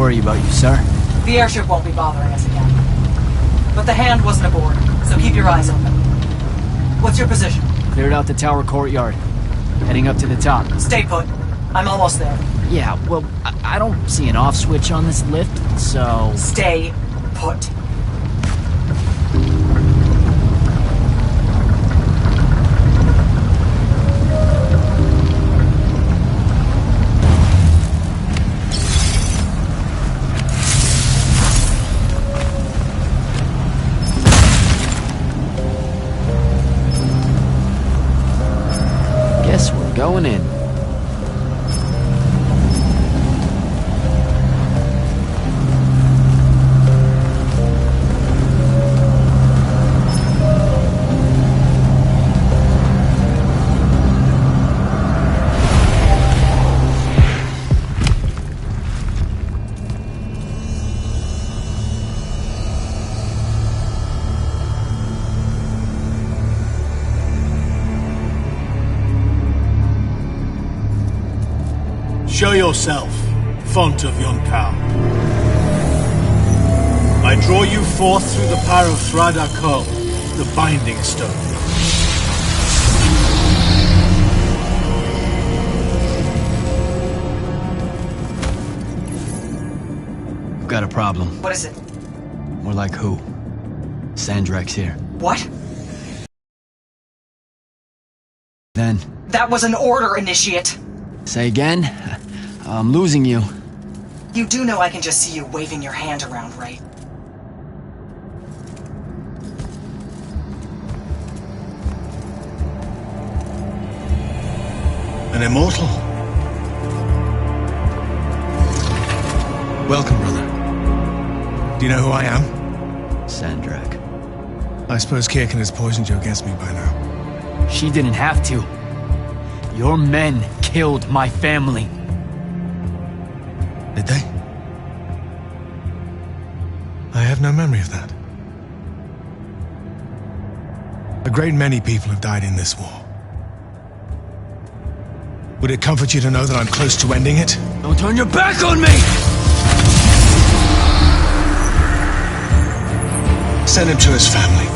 worry about you, sir. The airship won't be bothering us again. But the Hand wasn't aboard, so keep your eyes open. What's your position? Cleared out the tower courtyard. Heading up to the top. Stay put. I'm almost there. Yeah, well, I don't see an off switch on this lift, so... Stay put. Guess we're going in. Show yourself, font of yon cow. I draw you forth through the power of Thrada Ko, the Binding Stone. We've got a problem. What is it? More like who? Sandrak's here. What? Then, That was an order, Initiate. say again? I'm losing you. You do know I can just see you waving your hand around, right? An immortal? Welcome, brother. Do you know who I am? Sandrak. I suppose Kirkin has poisoned you against me by now. She didn't have to. Your men killed my family. Did they? I have no memory of that. A great many people have died in this war. Would it comfort you to know that I'm close to ending it? Don't turn your back on me! Send him to his family.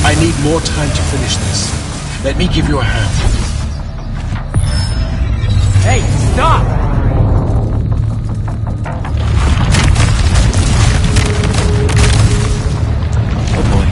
I need more time to finish this. Let me give you a hand. Hey, stop! Oh boy.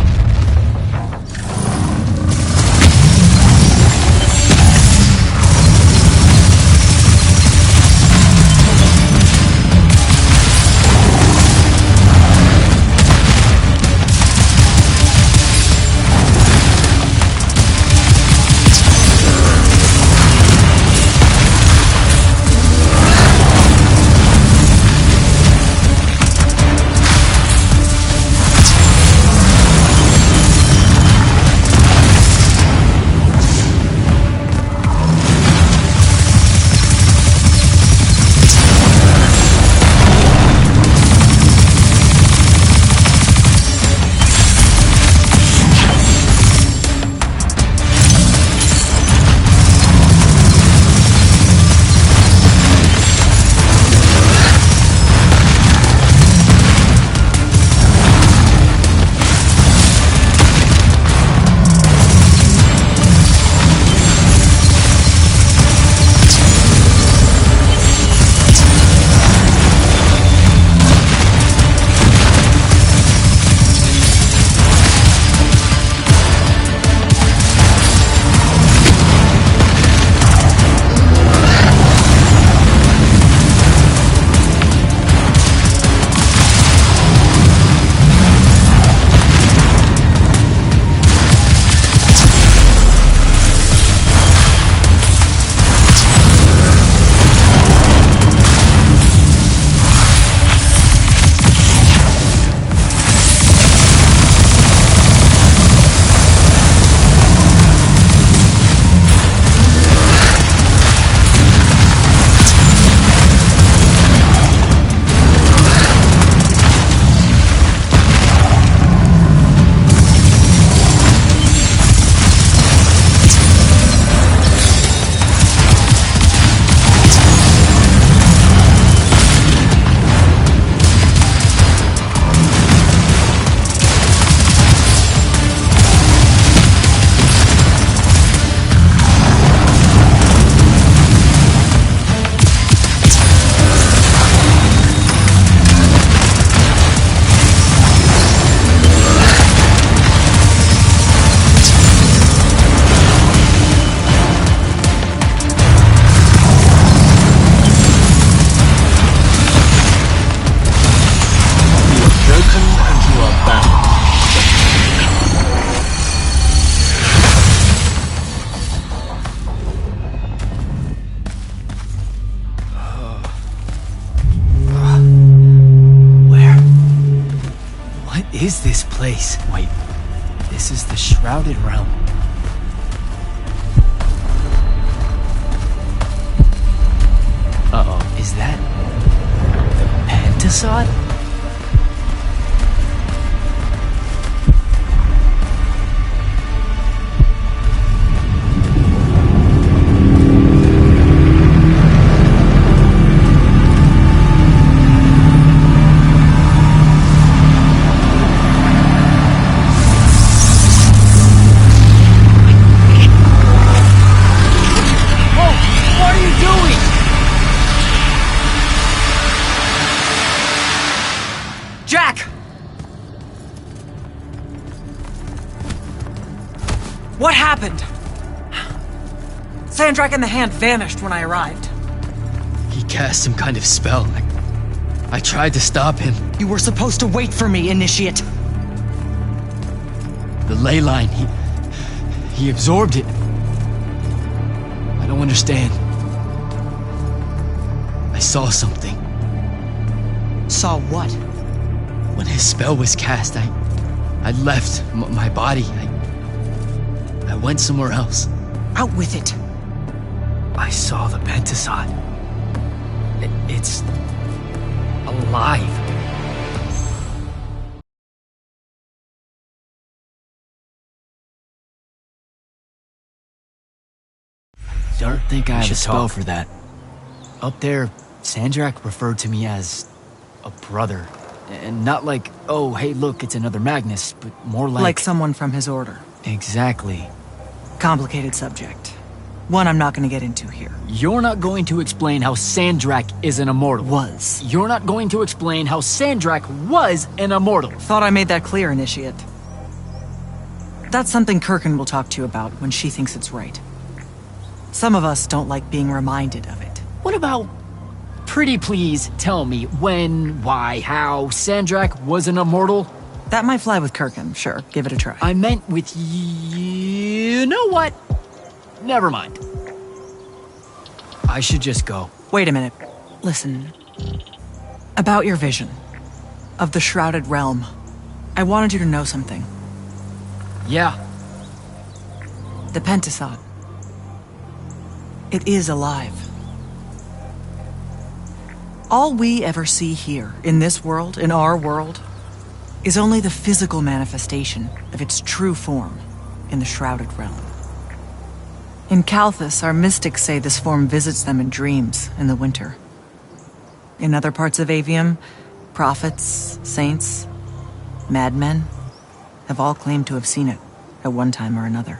is this place? Wait, this is the Shrouded Realm. Uh-oh, is that the Pentasod? Jack! What happened? Sandra and the Hand vanished when I arrived. He cast some kind of spell. I tried to stop him. You were supposed to wait for me, Initiate. The ley line, he absorbed it. I don't understand. I saw something. Saw what? When his spell was cast, I left my body. I went somewhere else. Out with it. I saw the Pentasod. It's alive. Don't think I have a spell for that. Up there, Sandrak referred to me as a brother. And not like, oh, hey, look, it's another Magnus, but more like... Like someone from his order. Exactly. Complicated subject. One I'm not going to get into here. You're not going to explain how Sandrak is an immortal. Was. You're not going to explain how Sandrak was an immortal. Thought I made that clear, Initiate. That's something Kirkin will talk to you about when she thinks it's right. Some of us don't like being reminded of it. What about... Pretty please tell me when, why, how Sandrak was an immortal? That might fly with Kirkin, sure. Give it a try. I meant with you know what? Never mind. I should just go. Wait a minute. Listen. About your vision of the Shrouded Realm, I wanted you to know something. Yeah. The Pentasod. It is alive. All we ever see here, in this world, in our world, is only the physical manifestation of its true form in the Shrouded Realm. In Kalthus, our mystics say this form visits them in dreams in the winter. In other parts of Aveum, prophets, saints, madmen have all claimed to have seen it at one time or another.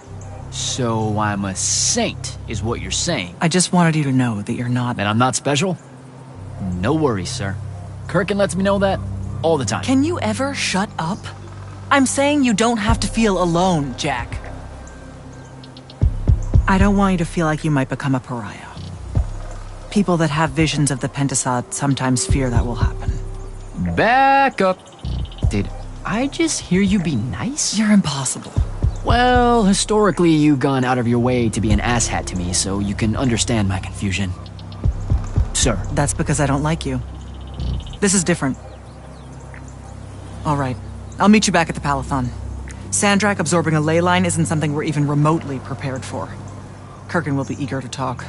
So I'm a saint, is what you're saying. I just wanted you to know that you're not. And I'm not special? No worries, sir. Kirkin lets me know that all the time. Can you ever shut up? I'm saying you don't have to feel alone, Jack. I don't want you to feel like you might become a pariah. People that have visions of the Pentasod sometimes fear that will happen. Back up. Did I just hear you be nice? You're impossible. Well, historically, you've gone out of your way to be an asshat to me, so you can understand my confusion. Sir. That's because I don't like you. This is different. All right. I'll meet you back at the Palathon. Sandrak absorbing a ley line isn't something we're even remotely prepared for. Kirkin will be eager to talk.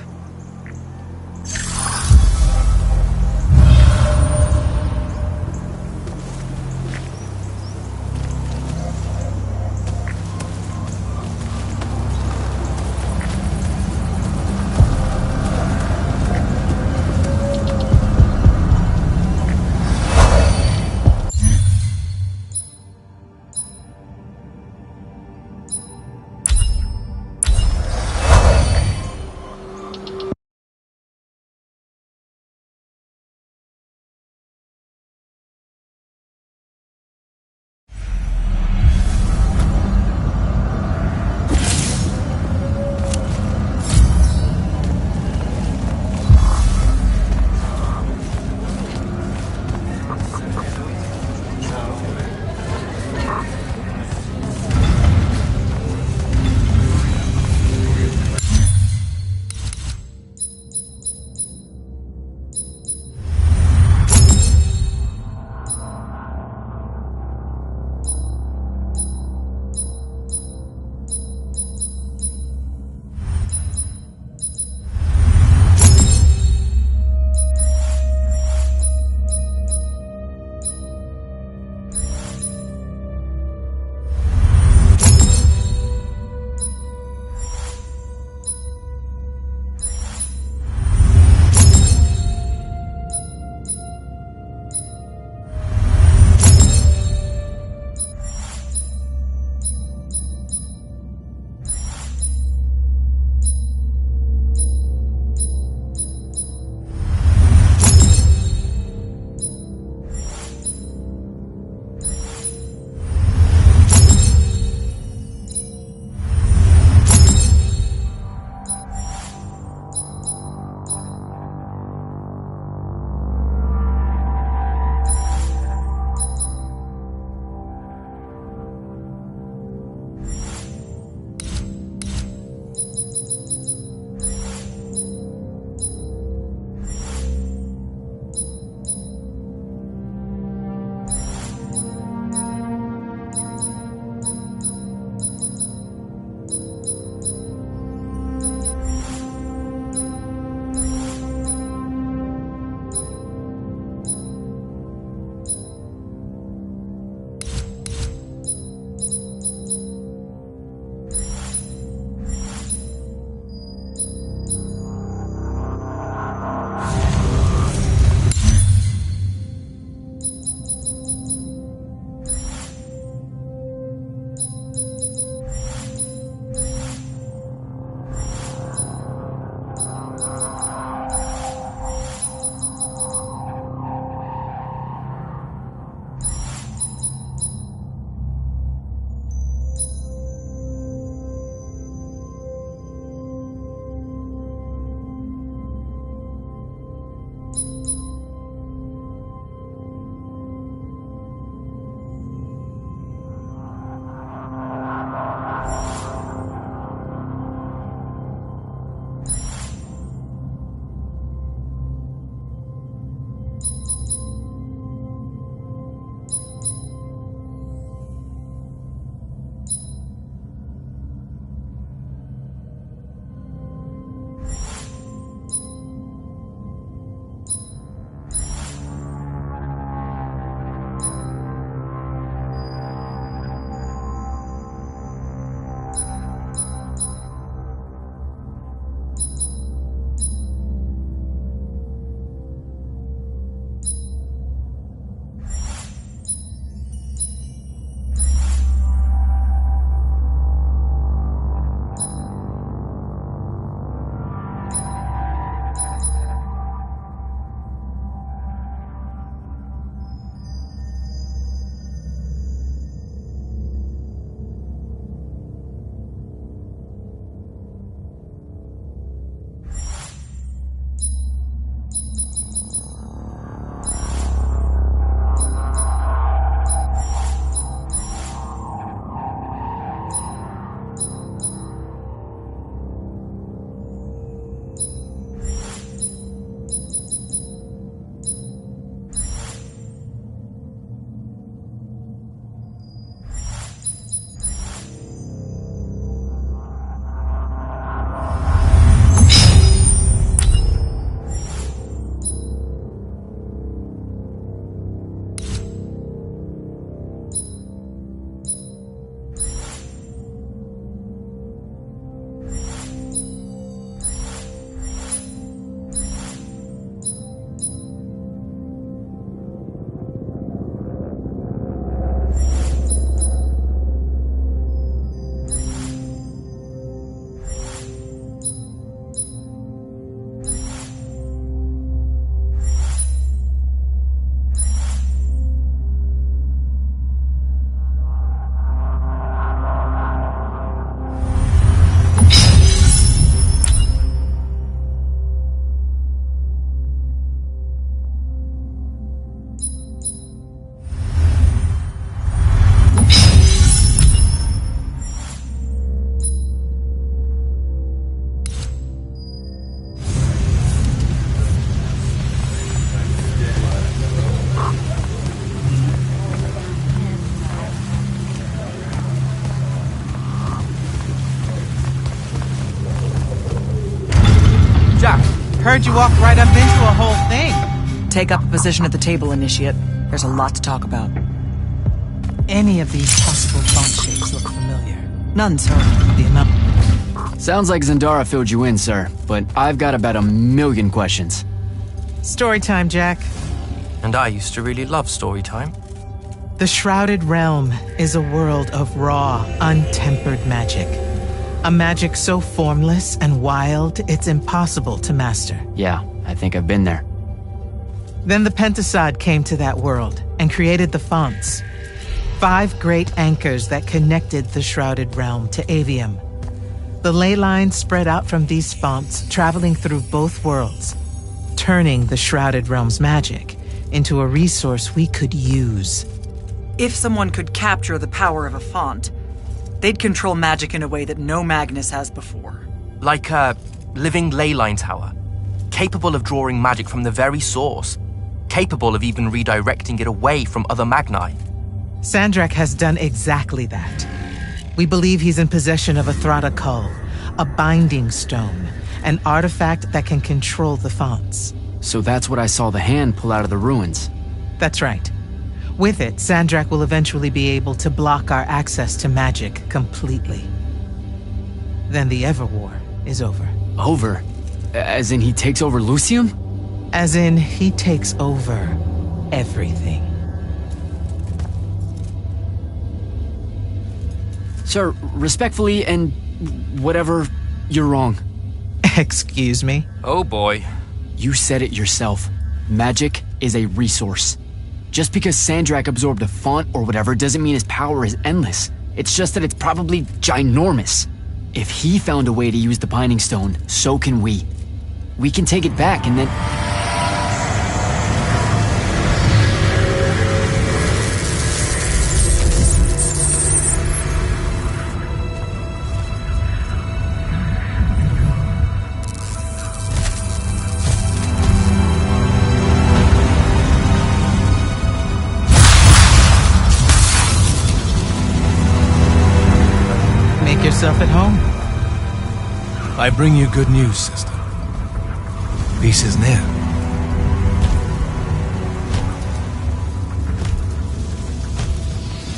Heard you walked right up into a whole thing. Take up a position at the table, Initiate. There's a lot to talk about. Any of these possible font shapes look familiar. None, sir. Sounds like Zandara filled you in, sir, but I've got about 1,000,000 questions. Story time, Jack. And I used to really love story time. The Shrouded Realm is a world of raw, untempered magic. A magic so formless and wild, it's impossible to master. Yeah, I think I've been there. Then the Pentasod came to that world and created the fonts. 5 great anchors that connected the Shrouded Realm to Aveum. The ley lines spread out from these fonts, traveling through both worlds, turning the Shrouded Realm's magic into a resource we could use. If someone could capture the power of a font, they'd control magic in a way that no Magnus has before. Like a living ley line tower, capable of drawing magic from the very source, capable of even redirecting it away from other Magni. Sandra has done exactly that. We believe he's in possession of a Thrada Cull, a binding stone, an artifact that can control the fonts. So that's what I saw the hand pull out of the ruins. That's right. With it, Sandrak will eventually be able to block our access to magic completely. Then the Everwar is over. Over? As in he takes over Lucium? As in he takes over everything. Sir, respectfully and whatever, you're wrong. Excuse me? Oh boy. You said it yourself. Magic is a resource. Just because Sandrak absorbed a font or whatever doesn't mean his power is endless. It's just that it's probably ginormous. If he found a way to use the Binding Stone, so can we. We can take it back and then... Yourself at home. I bring you good news, sister. Peace is near.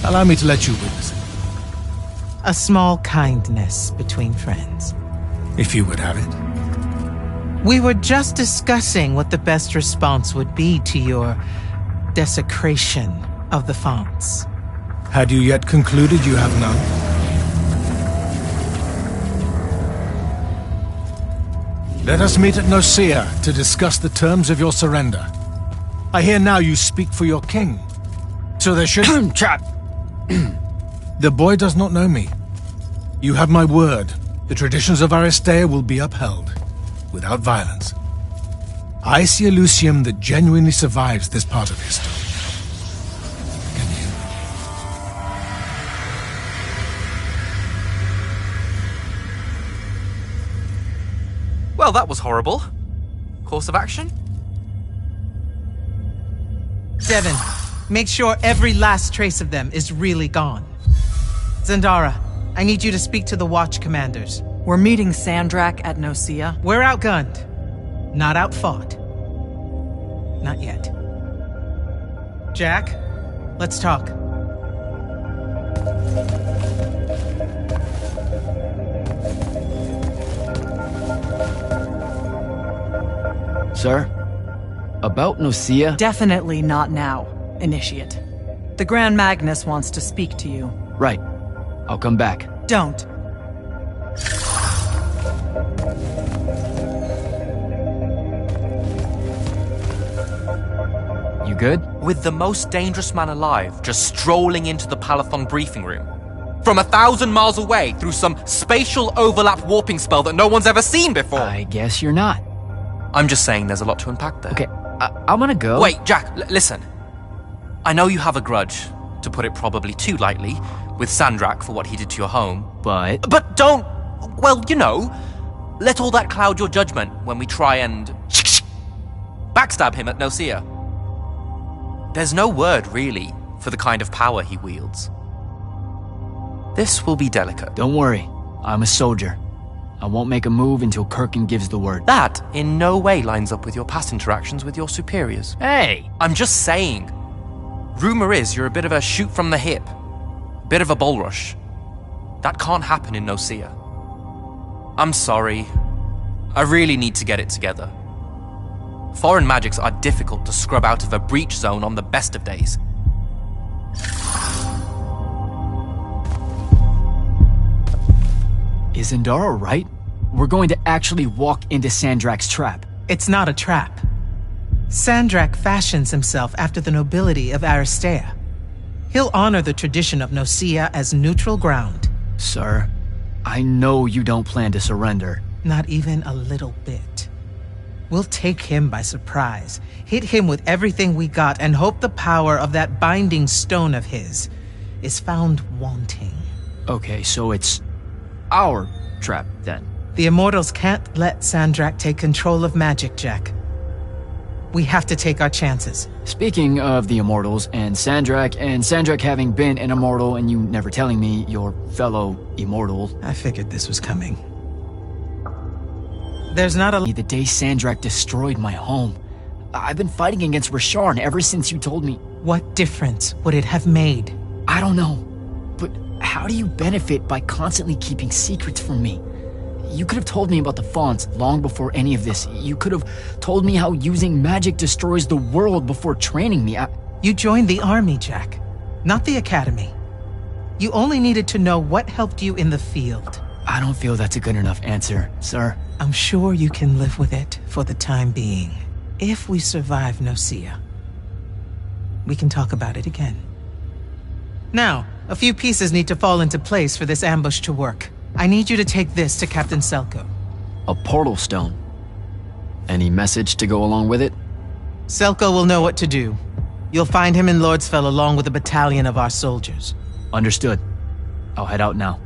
Allow me to let you witness it. A small kindness between friends. If you would have it. We were just discussing what the best response would be to your desecration of the fonts. Had you yet concluded you have none? Let us meet at Nicaea to discuss the terms of your surrender. I hear now you speak for your king. So there should... Trap! The boy does not know me. You have my word. The traditions of Aristea will be upheld, without violence. I see a Lucium that genuinely survives this part of history. Can you? Well, that was horrible. Course of action? Devin, make sure every last trace of them is really gone. Zandara, I need you to speak to the Watch commanders. We're meeting Sandrak at Nicaea. We're outgunned, not outfought. Not yet. Jack, let's talk. Sir? About Nicaea? Definitely not now, Initiate. The Grand Magnus wants to speak to you. Right. I'll come back. Don't. You good? With the most dangerous man alive just strolling into the Palathon briefing room. From 1,000 miles away through some spatial overlap warping spell that no one's ever seen before. I guess you're not. I'm just saying there's a lot to unpack there. Okay, I'm gonna go. Wait, Jack, listen. I know you have a grudge, to put it probably too lightly, with Sandrak for what he did to your home. But don't, well, you know, let all that cloud your judgment when we try and backstab him at Nicaea. There's no word, really, for the kind of power he wields. This will be delicate. Don't worry, I'm a soldier. I won't make a move until Kirkin gives the word. That in no way lines up with your past interactions with your superiors. Hey! I'm just saying. Rumor is you're a bit of a shoot from the hip. Bit of a bull rush. That can't happen in Nicaea. I'm sorry. I really need to get it together. Foreign magics are difficult to scrub out of a breach zone on the best of days. Is Zendara right? We're going to actually walk into Sandrak's trap. It's not a trap. Sandrak fashions himself after the nobility of Aristea. He'll honor the tradition of Nicaea as neutral ground. Sir, I know you don't plan to surrender. Not even a little bit. We'll take him by surprise, hit him with everything we got, and hope the power of that binding stone of his is found wanting. Okay, so it's our trap, then. The Immortals can't let Sandrak take control of magic, Jack. We have to take our chances. Speaking of the Immortals and Sandrak having been an Immortal and you never telling me your fellow Immortal. I figured this was coming. There's not a... The day Sandrak destroyed my home. I've been fighting against Rasharn ever since you told me. What difference would it have made? I don't know. But how do you benefit by constantly keeping secrets from me? You could have told me about the Fawns long before any of this. You could have told me how using magic destroys the world before training me. You joined the army, Jack, not the academy. You only needed to know what helped you in the field. I don't feel that's a good enough answer, sir. I'm sure you can live with it for the time being. If we survive Nicaea, we can talk about it again. Now, a few pieces need to fall into place for this ambush to work. I need you to take this to Captain Selko. A portal stone? Any message to go along with it? Selko will know what to do. You'll find him in Lordsfell along with a battalion of our soldiers. Understood. I'll head out now.